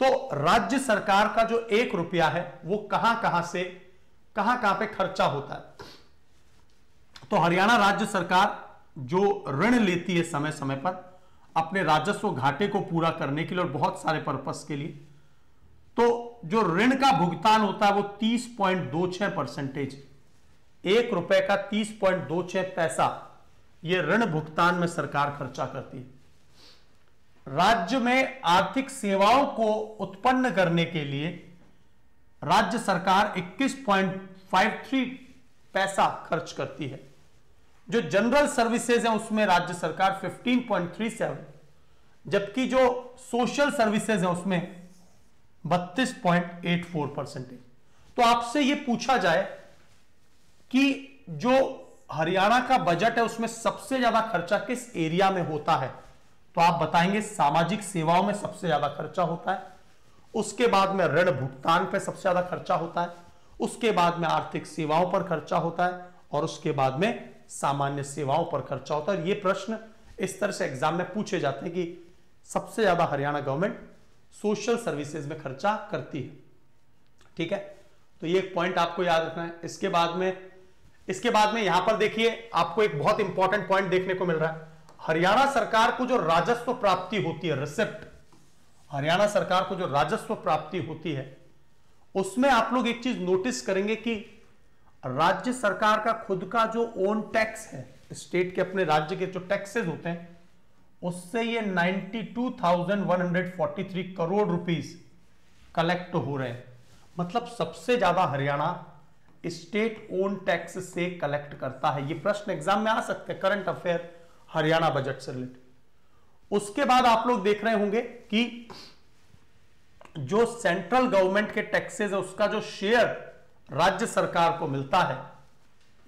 तो राज्य सरकार का जो 1 रुपया है वो कहां कहां पे खर्चा होता है। तो हरियाणा राज्य सरकार जो ऋण लेती है समय समय पर अपने राजस्व घाटे को पूरा करने के लिए और बहुत सारे पर्पस के लिए, तो जो ऋण का भुगतान होता है वो 30.26%, 1 रुपए का 30.26 पैसा ये ऋण भुगतान में सरकार खर्चा करती है। राज्य में आर्थिक सेवाओं को उत्पन्न करने के लिए राज्य सरकार 21.53 पैसा खर्च करती है। जो जनरल सर्विसेज है उसमें राज्य सरकार 15.37, जबकि जो सोशल सर्विसेज है उसमें 32.84%। तो आपसे यह पूछा जाए कि जो हरियाणा का बजट है उसमें सबसे ज्यादा खर्चा किस एरिया में होता है, तो आप बताएंगे सामाजिक सेवाओं में सबसे ज्यादा खर्चा होता है, उसके बाद में ऋण भुगतान पर सबसे ज्यादा खर्चा होता है, उसके बाद में आर्थिक सेवाओं पर खर्चा होता है, और उसके बाद में सामान्य सेवाओं पर खर्चा होता है। ये प्रश्न इस तरह से एग्जाम में पूछे जाते हैं कि सबसे ज्यादा हरियाणा गवर्नमेंट सोशल सर्विसेज में खर्चा करती है। ठीक है, तो ये एक पॉइंट आपको याद रखना है। इसके बाद में यहां पर देखिए आपको एक बहुत इंपॉर्टेंट पॉइंट देखने को मिल रहा है। हरियाणा सरकार को जो राजस्व प्राप्ति होती है, रिसिप्ट, हरियाणा सरकार को जो राजस्व प्राप्ति होती है उसमें आप लोग एक चीज नोटिस करेंगे कि राज्य सरकार का खुद का जो ओन टैक्स है, स्टेट के अपने राज्य के जो टैक्सेस होते हैं, उससे ये 92,143 करोड़ रुपीस कलेक्ट हो रहे हैं। मतलब सबसे ज्यादा हरियाणा स्टेट ओन टैक्स से कलेक्ट करता है। ये प्रश्न एग्जाम में आ सकते हैं, करंट अफेयर हरियाणा बजट से रिलेटेड। उसके बाद आप लोग देख रहे होंगे कि जो सेंट्रल गवर्नमेंट के टैक्सेस है उसका जो शेयर राज्य सरकार को मिलता है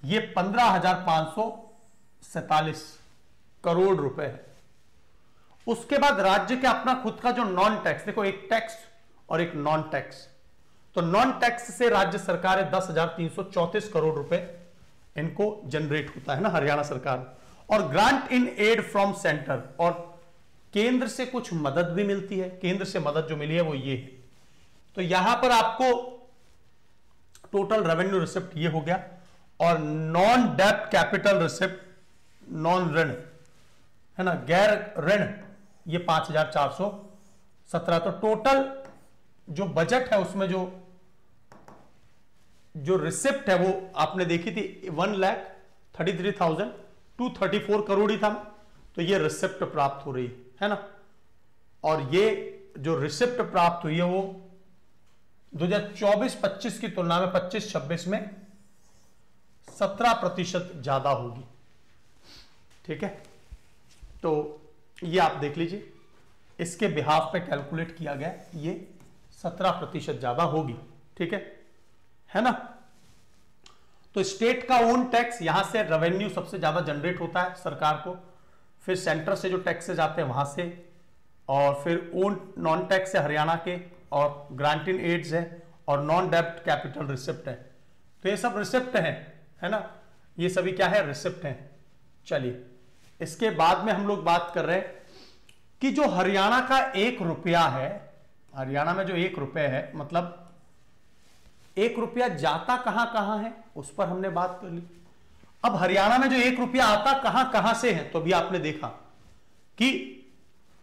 ये 15,547 करोड़ रुपए है। उसके बाद राज्य के अपना खुद का जो नॉन टैक्स, देखो एक टैक्स और एक नॉन टैक्स, तो नॉन टैक्स से राज्य सरकार है 10,334 करोड़ रुपए इनको जनरेट होता है ना हरियाणा सरकार। और grant in aid from centre, और केंद्र से कुछ मदद भी मिलती है। केंद्र से मदद जो मिली है वो ये है। तो यहां पर आपको टोटल रेवेन्यू रिसिप्ट ये हो गया, और नॉन डेब्ट कैपिटल रिसिप्ट, नॉन ऋण है ना, गैर ऋण, ये 5,417। तो टोटल जो बजट है उसमें जो रिसिप्ट है वो आपने देखी थी 1,33,234 करोड़ ही था। तो ये रिसिप्ट प्राप्त हो रही है ना, और ये जो रिसिप्ट प्राप्त हुई है वो 2024-25 की तुलना में 25-26 में 17% ज्यादा होगी। ठीक है, तो ये आप देख लीजिए, इसके बिहाफ पे कैलकुलेट किया गया, ये 17% ज्यादा होगी। ठीक है ना। तो स्टेट का ओन टैक्स, यहां से रेवेन्यू सबसे ज्यादा जनरेट होता है सरकार को, फिर सेंटर से जो टैक्सेस आते हैं वहां से, और फिर ओन नॉन टैक्स है हरियाणा के, और ग्रांट इन एड्स है, और नॉन डेब्ट कैपिटल रिसिप्ट है। तो ये सब रिसिप्ट है ना, ये सभी क्या है, रिसिप्ट है। चलिए, इसके बाद में हम लोग बात कर रहे हैं कि जो हरियाणा का 1 रुपया है, हरियाणा में जो 1 रुपया है, मतलब 1 रुपया जाता कहां कहां है उस पर हमने बात कर ली। अब हरियाणा में जो 1 रुपया आता कहां कहां से है, तो अभी आपने देखा कि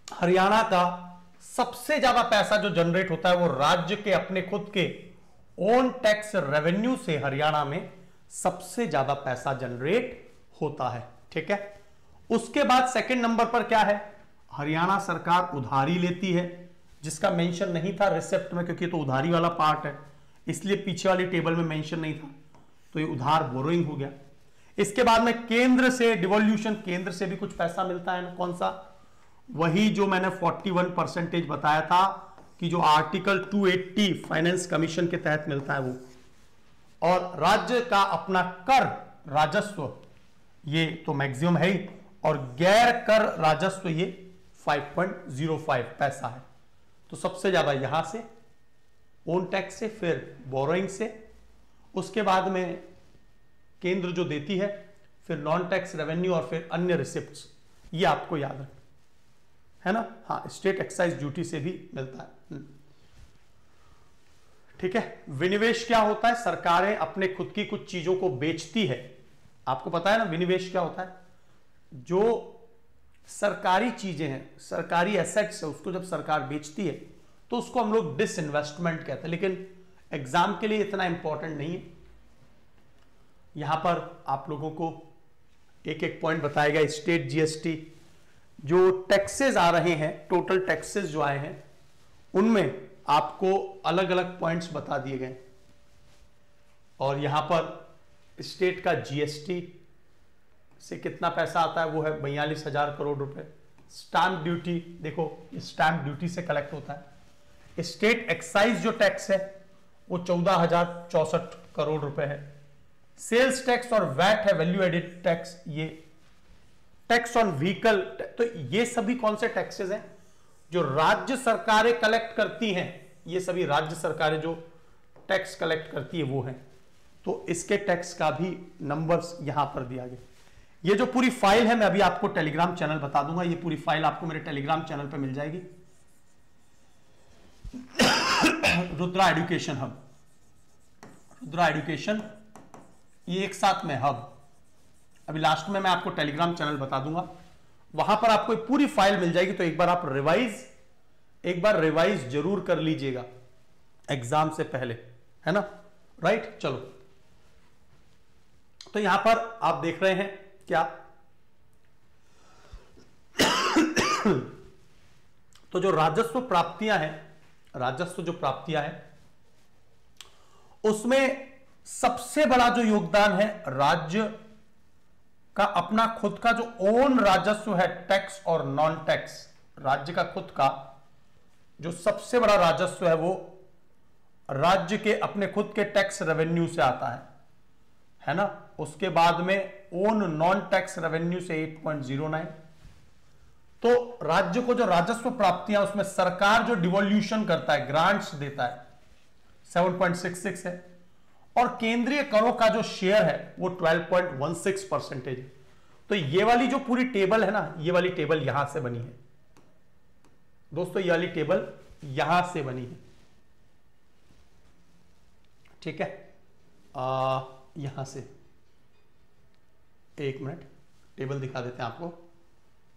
हरियाणा का सबसे ज्यादा पैसा जो जनरेट होता है वो राज्य के अपने खुद के ओन टैक्स रेवेन्यू से हरियाणा में सबसे ज्यादा पैसा जनरेट होता है। ठीक है, उसके बाद सेकंड नंबर पर क्या है, हरियाणा सरकार उधारी लेती है, जिसका मेंशन नहीं था रिसिप्ट में, क्योंकि तो उधारी वाला पार्ट है, इसलिए पीछे वाली टेबल में मेंशन नहीं था, तो ये उधार बोरोइंग हो गया। इसके बाद में केंद्र से डिवोल्यूशन, केंद्र से भी कुछ पैसा मिलता है ना, कौन सा, वही जो मैंने 41% बताया था कि जो आर्टिकल 280 फाइनेंस कमीशन के तहत मिलता है वो, और राज्य का अपना कर राजस्व ये तो मैक्सिमम है ही, और गैर कर राजस्व ये 5.05 पैसा है। तो सबसे ज्यादा यहां से ओन टैक्स से, फिर बोरोइंग से, उसके बाद में केंद्र जो देती है, फिर नॉन टैक्स रेवेन्यू, और फिर अन्य रिसिप्ट्स। ये आपको याद रखना है ना। हाँ, स्टेट एक्साइज ड्यूटी से भी मिलता है। ठीक है, विनिवेश क्या होता है, सरकारें अपने खुद की कुछ चीजों को बेचती है। आपको पता है ना विनिवेश क्या होता है, जो सरकारी चीजें हैं, सरकारी एसेट्स है, उसको जब सरकार बेचती है तो उसको हम लोग डिसइन्वेस्टमेंट कहते हैं, लेकिन एग्जाम के लिए इतना इंपॉर्टेंट नहीं है। यहां पर आप लोगों को एक एक पॉइंट बताया गया, स्टेट जीएसटी, जो टैक्सेस आ रहे हैं, टोटल टैक्सेस जो आए हैं, उनमें आपको अलग अलग पॉइंट्स बता दिए गए। और यहां पर स्टेट का जीएसटी से कितना पैसा आता है, वो है 42,000 करोड़ रुपए। स्टैंप ड्यूटी, देखो स्टैंप ड्यूटी से कलेक्ट होता है। स्टेट एक्साइज जो टैक्स है वो 14,064 करोड़ रुपए है। सेल्स टैक्स और वैट है, वैल्यू एडिड टैक्स, ये टैक्स ऑन व्हीकल। तो ये सभी कौन से टैक्सेस हैं जो राज्य सरकारें कलेक्ट करती हैं, ये सभी राज्य सरकारें जो टैक्स कलेक्ट करती है वो हैं। तो इसके टैक्स का भी नंबर्स यहां पर दिया गया। ये जो पूरी फाइल है मैं अभी आपको टेलीग्राम चैनल बता दूंगा, ये पूरी फाइल आपको मेरे टेलीग्राम चैनल पे मिल जाएगी। Rudra education hub, Rudra education, ये एक साथ में हब, अभी लास्ट में मैं आपको टेलीग्राम चैनल बता दूंगा, वहां पर आपको पूरी फाइल मिल जाएगी। तो एक बार आप रिवाइज जरूर कर लीजिएगा एग्जाम से पहले, है ना, राइट। चलो, तो यहां पर आप देख रहे हैं क्या, तो जो राजस्व प्राप्तियां हैं, उसमें सबसे बड़ा जो योगदान है राज्य का अपना खुद का जो ओन राजस्व है, टैक्स और नॉन टैक्स। राज्य का खुद का जो सबसे बड़ा राजस्व है वो राज्य के अपने खुद के टैक्स रेवेन्यू से आता है ना। उसके बाद में ओन नॉन टैक्स रेवेन्यू से 8.09। तो राज्य को जो राजस्व प्राप्तियां, उसमें सरकार जो डिवोल्यूशन करता है, ग्रांट्स देता है, 7.66 है। और केंद्रीय करों का जो शेयर है वो 12.16% है। तो ये वाली जो पूरी टेबल है ना, ये वाली टेबल यहां से बनी है दोस्तों, ये वाली टेबल यहां से बनी है, ठीक है। यहां से एक मिनट टेबल दिखा देते हैं आपको।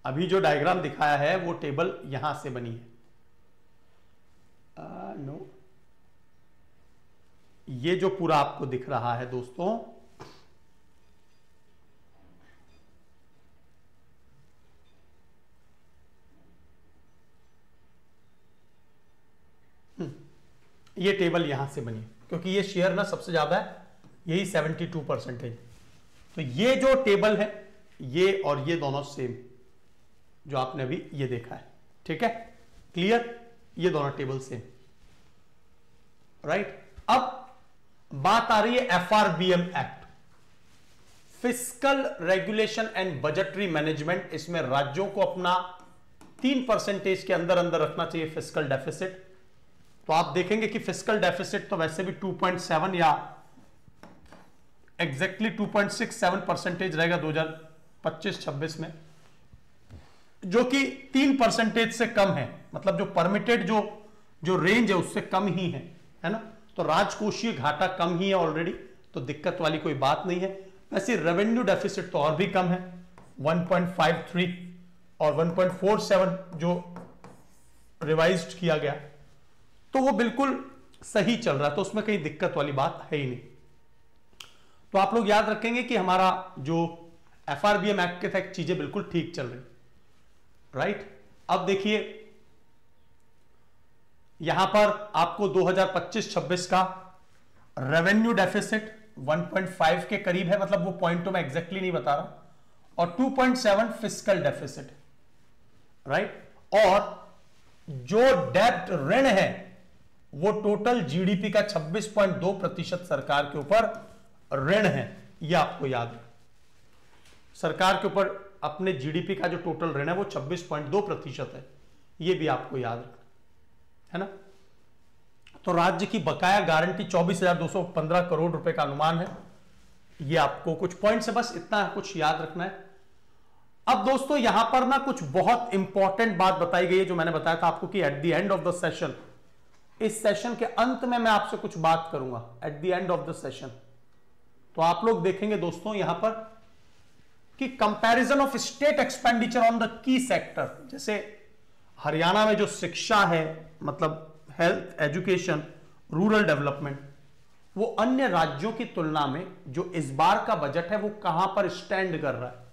अभी जो डायग्राम दिखाया है वो टेबल यहां से बनी है। नो, ये जो पूरा आपको दिख रहा है दोस्तों, ये टेबल यहां से बनी, क्योंकि ये शेयर ना सबसे ज्यादा है, यही 72% है। तो ये जो टेबल है, ये और ये दोनों सेम, जो आपने अभी ये देखा है, ठीक है, क्लियर, ये दोनों टेबल सेम, राइट। अब बात आ रही है FRBM act, fiscal regulation and budgetary management. इसमें राज्यों को अपना 3% के अंदर अंदर रखना चाहिए फिस्कल डेफिसिट। तो आप देखेंगे कि फिस्कल डेफिसिट तो वैसे भी 2.7 या एग्जैक्टली 2.67% रहेगा 2025-26 में, जो कि 3% से कम है, मतलब जो परमिटेड जो रेंज है उससे कम ही है ना। तो राजकोषीय घाटा कम ही है ऑलरेडी, तो दिक्कत वाली कोई बात नहीं है। वैसे रेवेन्यू डेफिसिट तो और भी कम है, 1.53 और 1.47 जो रिवाइज्ड किया गया, तो वो बिल्कुल सही चल रहा है, तो उसमें कहीं दिक्कत वाली बात है ही नहीं। तो आप लोग याद रखेंगे कि हमारा जो एफआरबीएम एक्ट के तहत चीजें बिल्कुल ठीक चल रही, राइट। अब देखिए यहां पर आपको 2025-26 का रेवेन्यू डेफिसिट 1.5 के करीब है, मतलब वो पॉइंट तो मैं एग्जैक्टली नहीं बता रहा, और 2.7 फिस्कल डेफिसिट, राइट। और जो डेब्ट ऋण है वो टोटल जीडीपी का 26.2% सरकार के ऊपर ऋण है, ये आपको याद है। सरकार के ऊपर अपने जीडीपी का जो टोटल ऋण है वो 26.2% है, ये भी आपको याद रखना है ना। तो राज्य की बकाया गारंटी 24,215 करोड़ रुपए का अनुमान है। ये आपको कुछ पॉइंट्स है, बस इतना कुछ याद रखना है। अब दोस्तों यहां पर ना कुछ बहुत इंपॉर्टेंट बात बताई गई है, जो मैंने बताया था आपको कि at the end of the session, इस सेशन के अंत में मैं आपसे कुछ बात करूंगा at the end of the session. तो आप लोग देखेंगे दोस्तों यहां पर कि comparison of state expenditure on the key sector, जैसे हरियाणा में जो शिक्षा है, मतलब हेल्थ, एजुकेशन, रूरल डेवलपमेंट, वो अन्य राज्यों की तुलना में जो इस बार का बजट है वो कहां पर स्टैंड कर रहा है।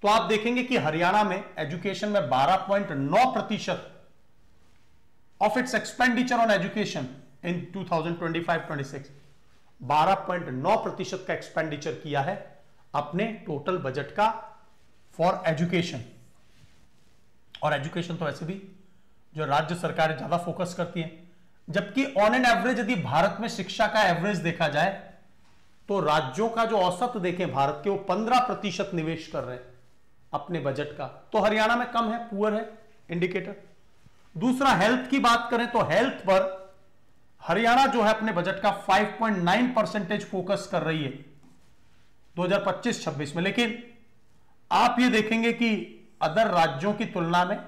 तो आप देखेंगे कि हरियाणा में एजुकेशन में 12.9% of its expenditure on education in 2025-26 12.9% का एक्सपेंडिचर किया है अपने टोटल बजट का फॉर एजुकेशन। और एजुकेशन तो ऐसे भी जो राज्य सरकारें ज्यादा फोकस करती हैं, जबकि ऑन एन एवरेज यदि भारत में शिक्षा का एवरेज देखा जाए तो राज्यों का जो औसत देखें भारत के, वो 15% निवेश कर रहे हैं अपने बजट का। तो हरियाणा में कम है, पुअर है इंडिकेटर। दूसरा, हेल्थ की बात करें तो हेल्थ पर हरियाणा जो है अपने बजट का 5.9% फोकस कर रही है 2025-26 में। लेकिन आप ये देखेंगे कि अदर राज्यों की तुलना में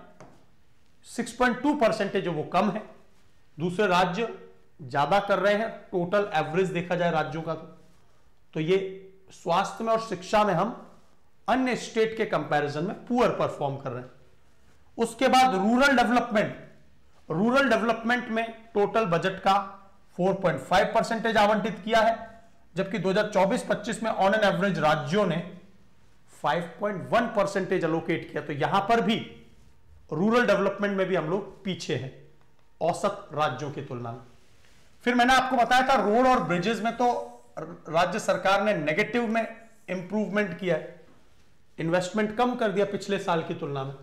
6.2% जो वो कम है, दूसरे राज्य ज्यादा कर रहे हैं टोटल एवरेज देखा जाए राज्यों का। तो ये स्वास्थ्य में और शिक्षा में हम अन्य स्टेट के कंपैरिजन में पुअर परफॉर्म कर रहे हैं। उसके बाद रूरल डेवलपमेंट में टोटल बजट का 4.5% आवंटित किया है, जबकि 2024-25 में ऑन एन एवरेज राज्यों ने 5.1% अलोकेट किया। तो यहां पर भी रूरल डेवलपमेंट में भी हम लोग पीछे हैं औसत राज्यों की तुलना में। फिर मैंने आपको बताया था रोड और ब्रिजेस में तो राज्य सरकार ने नेगेटिव में इंप्रूवमेंट किया है, इन्वेस्टमेंट कम कर दिया पिछले साल की तुलना में।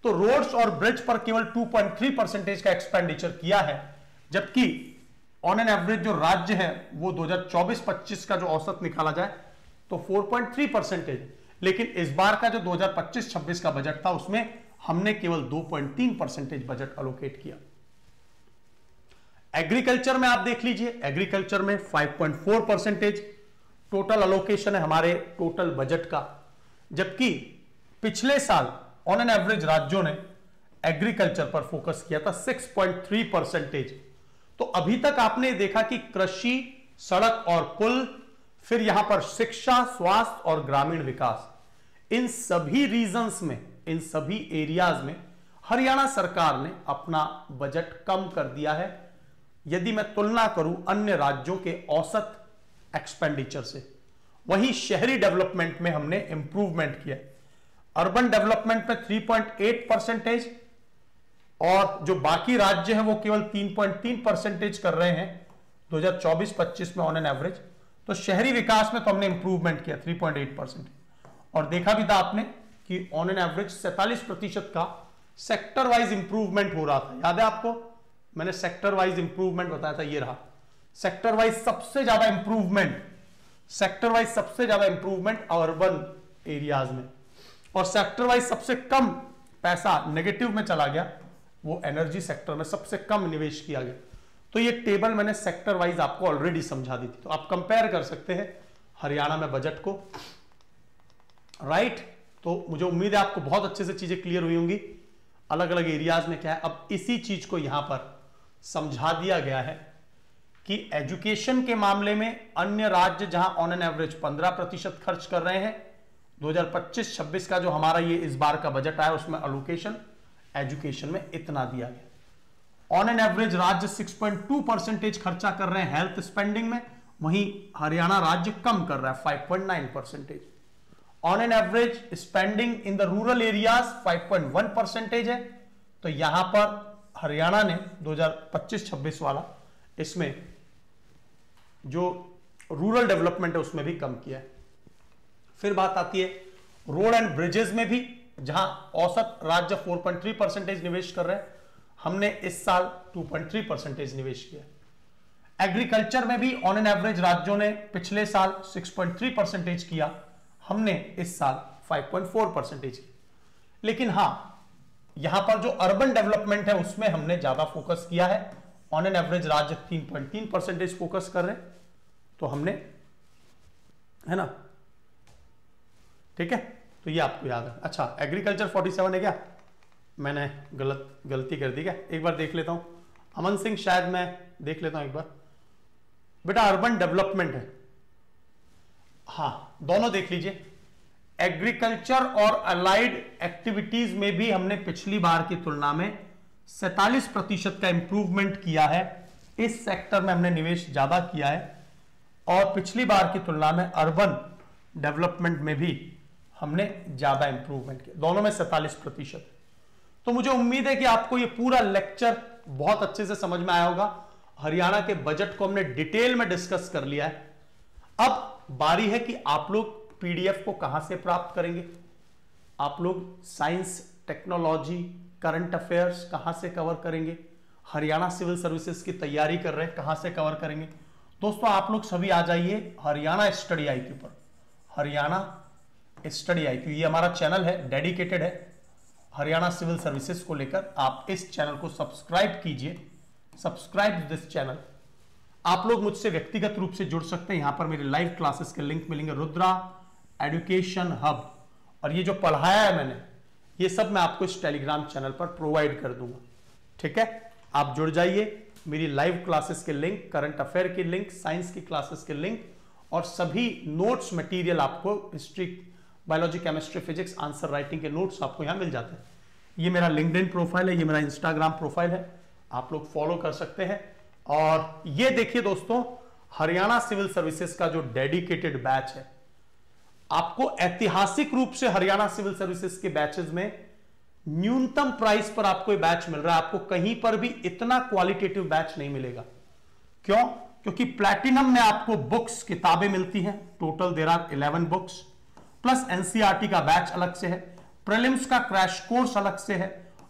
तो रोड्स और ब्रिज पर केवल 2.3% का एक्सपेंडिचर किया है, जबकि ऑन एन एवरेज जो राज्य है वो 2024-25 का जो औसत निकाला जाए तो 4.3%। लेकिन इस बार का जो 2025-26 का बजट था उसमें हमने केवल 2.3% बजट अलोकेट किया। एग्रीकल्चर में आप देख लीजिए, एग्रीकल्चर में 5.4% टोटल अलोकेशन है हमारे टोटल बजट का, जबकि पिछले साल ऑन एन एवरेज राज्यों ने एग्रीकल्चर पर फोकस किया था 6.3%। तो अभी तक आपने देखा कि कृषि, सड़क और पुल, फिर यहां पर शिक्षा, स्वास्थ्य और ग्रामीण विकास, इन सभी रीजन्स में, इन सभी एरियाज में हरियाणा सरकार ने अपना बजट कम कर दिया है यदि मैं तुलना करूं अन्य राज्यों के औसत एक्सपेंडिचर से। वहीं शहरी डेवलपमेंट में हमने इंप्रूवमेंट किया, अर्बन डेवलपमेंट में 3.8% और जो बाकी राज्य हैं वो केवल 3.3% कर रहे हैं 2024-25 में ऑन एन एवरेज। तो शहरी विकास में तो हमने इंप्रूवमेंट किया 3.8%, और देखा भी था आपने कि ऑन एन एवरेज 47% का सेक्टर वाइज इंप्रूवमेंट हो रहा था। याद है आपको, मैंने सेक्टर वाइज इंप्रूवमेंट बताया था, ये रहा सेक्टर वाइज सबसे ज्यादा इंप्रूवमेंट अर्बन एरियाज में, और सेक्टर वाइज सबसे कम पैसा नेगेटिव में चला गया वो एनर्जी सेक्टर में सबसे कम निवेश किया गया। तो ये टेबल मैंने सेक्टर वाइज आपको ऑलरेडी समझा दी थी, तो आप कंपेयर कर सकते हैं हरियाणा में बजट को, राइट। तो मुझे उम्मीद है आपको बहुत अच्छे से चीजें क्लियर हुई होंगी, अलग अलग एरियाज में क्या है। अब इसी चीज को यहां पर समझा दिया गया है कि एजुकेशन के मामले में अन्य राज्य जहां ऑन एन एवरेज 15% खर्च कर रहे हैं, 2025-26 का जो हमारा ये इस बार का बजट आया उसमें अलोकेशन एजुकेशन में इतना दिया गया। ऑन एन एवरेज राज्य 6.2% खर्चा कर रहे हैं हेल्थ स्पेंडिंग में, वहीं हरियाणा राज्य कम कर रहा है 5.9%। On an average spending in the rural areas 5.1% है, तो यहां पर हरियाणा ने 2025-26 वाला इसमें जो रूरल डेवलपमेंट है उसमें भी कम किया है। फिर बात आती है रोड एंड ब्रिजेस में भी, जहां औसत राज्य 4.3% निवेश कर रहे हैं, हमने इस साल 2.3% निवेश किया। एग्रीकल्चर में भी ऑन एन एवरेज राज्यों ने पिछले साल 6.3% किया, हमने इस साल 5.4% किया। लेकिन हां, यहां पर जो अर्बन डेवलपमेंट है उसमें हमने ज्यादा फोकस किया है। ऑन एन एवरेज राज्य 3.3% फोकस कर रहे हैं, तो हमने, है ना, ठीक है, तो ये आपको याद है। अच्छा, एग्रीकल्चर 47 है क्या? मैंने गलती कर दी क्या? एक बार देख लेता हूं, अमन सिंह, शायद मैं देख लेता हूं एक बार। बेटा अर्बन डेवलपमेंट है, हां, दोनों देख लीजिए। एग्रीकल्चर और अलाइड एक्टिविटीज में भी हमने पिछली बार की तुलना में 47% का इंप्रूवमेंट किया है। इस सेक्टर में हमने निवेश ज्यादा किया है, और पिछली बार की तुलना में अर्बन डेवलपमेंट में भी हमने ज्यादा इंप्रूवमेंट किया, दोनों में 47%। तो मुझे उम्मीद है कि आपको ये पूरा लेक्चर बहुत अच्छे से समझ में आया होगा। हरियाणा के बजट को हमने डिटेल में डिस्कस कर लिया है। अब बारी है कि आप लोग पीडीएफ को कहां से प्राप्त करेंगे। आप लोग साइंस, टेक्नोलॉजी, करंट अफेयर्स कहां से कवर करेंगे, हरियाणा सिविल सर्विसेज की तैयारी कर रहे हैं कहां से कवर करेंगे। दोस्तों आप लोग सभी आ जाइए हरियाणा स्टडी आईक्यू पर। हरियाणा स्टडी आईक्यू ये हमारा चैनल है, डेडिकेटेड है हरियाणा सिविल सर्विसेज को लेकर। आप इस चैनल को सब्सक्राइब कीजिए, सब्सक्राइब दिस चैनल। आप लोग मुझसे व्यक्तिगत रूप से जुड़ सकते हैं। यहां पर मेरे लाइव क्लासेस के लिंक मिलेंगे, रुद्रा एजुकेशन हब, और ये जो पढ़ाया है मैंने ये सब मैं आपको इस टेलीग्राम चैनल पर प्रोवाइड कर दूंगा। ठीक है, आप जुड़ जाइए। मेरी लाइव क्लासेस के लिंक, करंट अफेयर के लिंक, साइंस की क्लासेस के लिंक और सभी नोट्स मटेरियल आपको history, biology, chemistry, physics, answer writing के नोट्स आपको यहां मिल जाते हैं। ये मेरा लिंक्डइन प्रोफाइल है, ये मेरा इंस्टाग्राम प्रोफाइल है, आप लोग फॉलो कर सकते हैं। और ये देखिए दोस्तों, हरियाणा सिविल सर्विसेज का जो डेडिकेटेड बैच है, आपको ऐतिहासिक रूप से हरियाणा सिविल सर्विसेज के बैचेस में न्यूनतम प्राइस पर आपको ये बैच मिल रहा है। आपको कहीं पर भी इतना क्वालिटेटिव बैच नहीं मिलेगा। क्यों? क्योंकि प्लैटिनम में आपको बुक्स, किताबें मिलती हैं, total there are 11 books, plus NCERT का बैच अलग से है, प्रीलिम्स का क्रैश कोर्स अलग से है,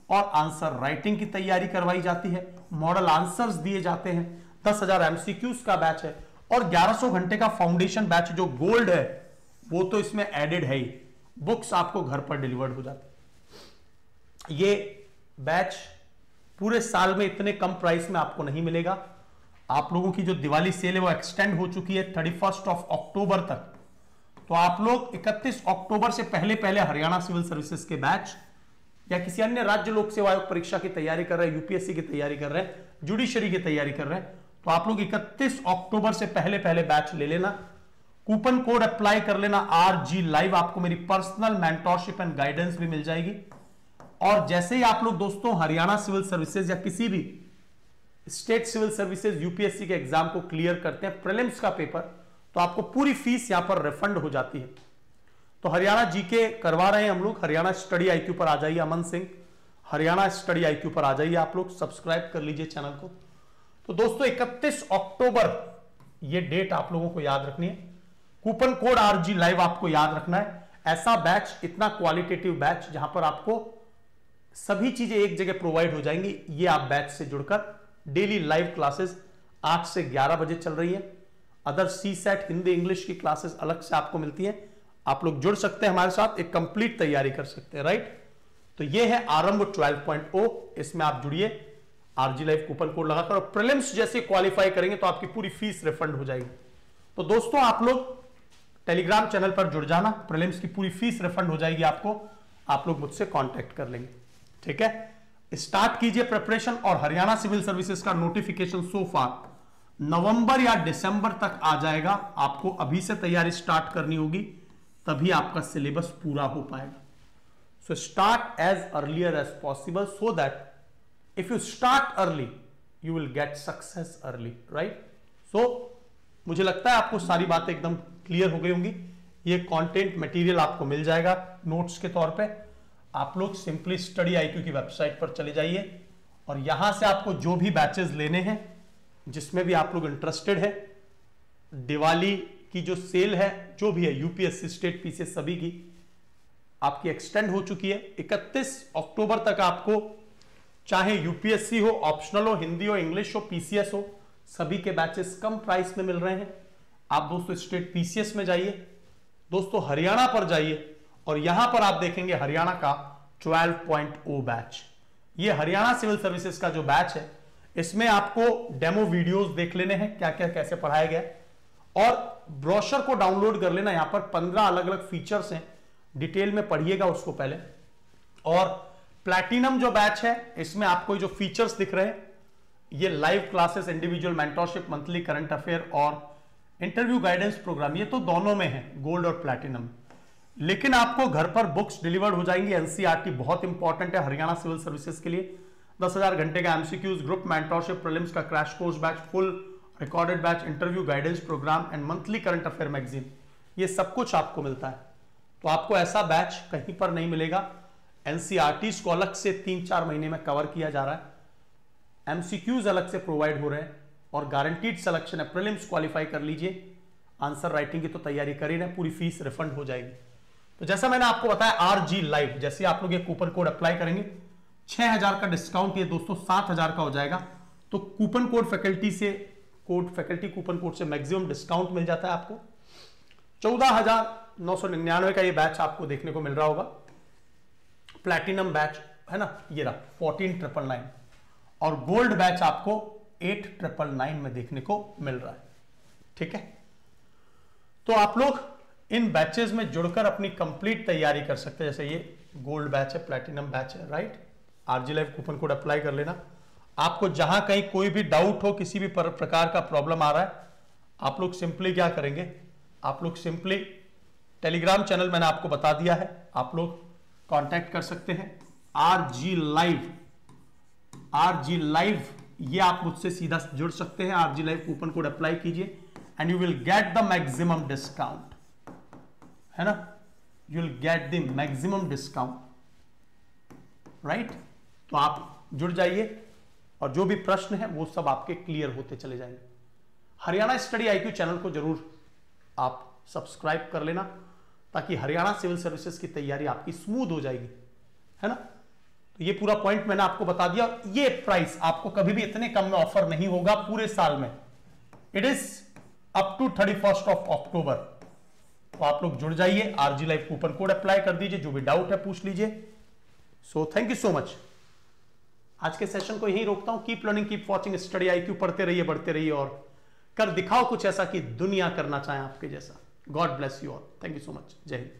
और आंसर राइटिंग की तैयारी करवाई जाती है, मॉडल आंसर्स दिए जाते हैं, 10,000 एमसीक्यूज का बैच है, और 1100 घंटे का फाउंडेशन बैच जो गोल्ड है वो तो इसमें एडेड है ही। बुक्स आपको घर पर डिलीवर्ड हो जाती है। ये बैच पूरे साल में इतने कम प्राइस में आपको नहीं मिलेगा। आप लोगों की जो दिवाली सेल है वो एक्सटेंड हो चुकी है 31 अक्टूबर तक। तो आप लोग 31 अक्टूबर से पहले पहले हरियाणा सिविल सर्विसेज के बैच या किसी अन्य राज्य लोक सेवा आयोग परीक्षा की तैयारी कर रहे हैं, यूपीएससी की तैयारी कर रहे हैं, जुडिशरी की तैयारी कर रहे हैं, तो आप लोग 31 अक्टूबर से पहले पहले बैच ले लेना। कूपन कोड अप्लाई कर लेना RG लाइव, आपको मेरी पर्सनल मेंटोरशिप एंड गाइडेंस भी मिल जाएगी। और जैसे ही आप लोग दोस्तों हरियाणा सिविल सर्विसेज या किसी भी स्टेट सिविल सर्विसेज यूपीएससी के एग्जाम को क्लियर करते हैं, प्रीलिम्स का पेपर, तो आपको पूरी फीस यहां पर रिफंड हो जाती है। तो हरियाणा जीके करवा रहे हैं हम लोग, हरियाणा स्टडी आईक्यू पर आ जाइए। अमन सिंह, हरियाणा स्टडी आईक्यू पर आ जाइए, आप लोग सब्सक्राइब कर लीजिए चैनल को। तो दोस्तों 31 अक्टूबर ये डेट आप लोगों को याद रखनी है। कूपन कोड RG लाइव आपको याद रखना है। ऐसा बैच, इतना क्वालिटेटिव बैच जहां पर आपको सभी चीजें एक जगह प्रोवाइड हो जाएंगी। ये आप बैच से जुड़कर डेली लाइव क्लासेस 8 से 11 बजे चल रही है। अदर CSET हिंदी इंग्लिश की क्लासेस अलग से आपको मिलती है। आप लोग जुड़ सकते हैं हमारे साथ, एक कंप्लीट तैयारी कर सकते हैं, राइट। तो ये है आरंभ 12.0, इसमें आप जुड़िए RG लाइव कूपन कोड लगाकर, और प्रीलिम्स जैसे क्वालिफाई करेंगे तो आपकी पूरी फीस रिफंड हो जाएगी। तो दोस्तों आप लोग टेलीग्राम चैनल पर जुड़ जाना, प्रीलिम्स की पूरी फीस रिफंड हो जाएगी आपको। आप लोग मुझसे कांटेक्ट कर लेंगे, ठीक है। स्टार्ट कीजिए प्रिपरेशन, और हरियाणा सिविल सर्विसेज का नोटिफिकेशन सो फार नवंबर या दिसंबर तक आ जाएगा। आपको अभी से तैयारी स्टार्ट करनी होगी, तभी आपका सिलेबस पूरा हो पाएगा। So start as earlier as possible, so that if you start early you will get success early, right. So मुझे लगता है आपको सारी बातें एकदम क्लियर हो गई होंगी। ये कंटेंट मटेरियल आपको मिल जाएगा नोट्स के तौर पे। आप लोग सिंपली स्टडी आईक्यू की वेबसाइट पर चले जाइए, और यहां से आपको जो भी बैचेस लेने हैं, जिसमें भी आप लोग इंटरेस्टेड है, दिवाली की जो सेल है, जो भी है यूपीएससी, स्टेट, पीसीएस, सभी की आपकी एक्सटेंड हो चुकी है। 31 अक्टूबर तक आपको चाहे यूपीएससी हो, ऑप्शनल हो, हिंदी हो, इंग्लिश हो, पीसीएस हो, सभी के बैचेस कम प्राइस में मिल रहे हैं। आप दोस्तों स्टेट पीसीएस में जाइए, दोस्तों हरियाणा पर जाइए, और यहां पर आप देखेंगे हरियाणा का 12.0 बैच। ये हरियाणा सिविल सर्विसेज का जो बैच है, इसमें आपको डेमो वीडियोस देख लेने हैं, क्या क्या कैसे पढ़ाया गया, और ब्रोशर को डाउनलोड कर लेना। यहां पर 15 अलग अलग फीचर्स हैं, डिटेल में पढ़िएगा उसको पहले। और प्लैटिनम जो बैच है, इसमें आपको जो फीचर्स दिख रहे हैं, ये live classes, individual mentorship, monthly current affair और इंटरव्यू गाइडेंस प्रोग्राम, ये तो दोनों में है, गोल्ड और प्लैटिनम। लेकिन आपको घर पर बुक्स डिलीवर्ड हो जाएंगी। एनसीईआरटी बहुत इंपॉर्टेंट है हरियाणा सिविल सर्विसेज के लिए। 10,000 घंटे का एमसीक्यूज, ग्रुप मेंटोरशिप, प्रीलिम्स का crash course batch, full recorded batch, interview guidance programme and monthly current affair magazine, ये सब कुछ आपको मिलता है। तो आपको ऐसा बैच कहीं पर नहीं मिलेगा। एनसीईआरटी को अलग से 3-4 महीने में कवर किया जा रहा है, एमसीक्यूज अलग से प्रोवाइड हो रहे हैं और गारंटीड सिलेक्शन है। प्रीलिम्स क्वालिफाई कर लीजिए, आंसर राइटिंग की तो तैयारी कर ही रहे, पूरी फीस रिफंड हो जाएगी। तो जैसा मैंने आपको बताया आरजी लाइव, जैसे आप लोग ये कूपन कोड अप्लाई करेंगे 6000 का डिस्काउंट ये दोस्तों 7000 का हो जाएगा। तो coupon code faculty coupon code से मैक्सिमम डिस्काउंट मिल जाता है आपको। 14,999 का ये बैच आपको देखने को मिल रहा होगा, प्लैटिनम बैच है ना, ये रहा 14,999 और गोल्ड बैच आपको 8,999 में देखने को मिल रहा है। ठीक है, तो आप लोग इन बैचेस में जुड़कर अपनी कंप्लीट तैयारी कर सकते हैं। जैसे ये गोल्ड बैच है, प्लैटिनम बैच है, right. RG live coupon code apply कर लेना। आपको जहां कहीं कोई भी डाउट हो, किसी भी प्रकार का प्रॉब्लम आ रहा है, आप लोग सिंपली क्या करेंगे, आप लोग सिंपली टेलीग्राम चैनल मैंने आपको बता दिया है, आप लोग कांटेक्ट कर सकते हैं। आरजी लाइव ये आप मुझसे सीधा जुड़ सकते हैं। RG live coupon code apply कीजिए and you will get the maximum discount, है ना, you will get the maximum discount, right. तो आप जुड़ जाइए और जो भी प्रश्न है वो सब आपके क्लियर होते चले जाएंगे। हरियाणा स्टडी आईक्यू चैनल को जरूर आप सब्सक्राइब कर लेना ताकि हरियाणा सिविल सर्विसेज की तैयारी आपकी स्मूथ हो जाएगी, है ना। तो ये पूरा पॉइंट मैंने आपको बता दिया। ये प्राइस आपको कभी भी इतने कम में ऑफर नहीं होगा पूरे साल में। It is up to 31 October. तो आप लोग जुड़ जाइए, RG live coupon code apply कर दीजिए, जो भी डाउट है पूछ लीजिए। So thank you so much. आज के सेशन को यहीं रोकता हूं। Keep learning, keep watching study IQ. पढ़ते रहिए, बढ़ते रहिए और कर दिखाओ कुछ ऐसा कि दुनिया करना चाहे आपके जैसा। God bless you all. Thank you so much. जय हिंद।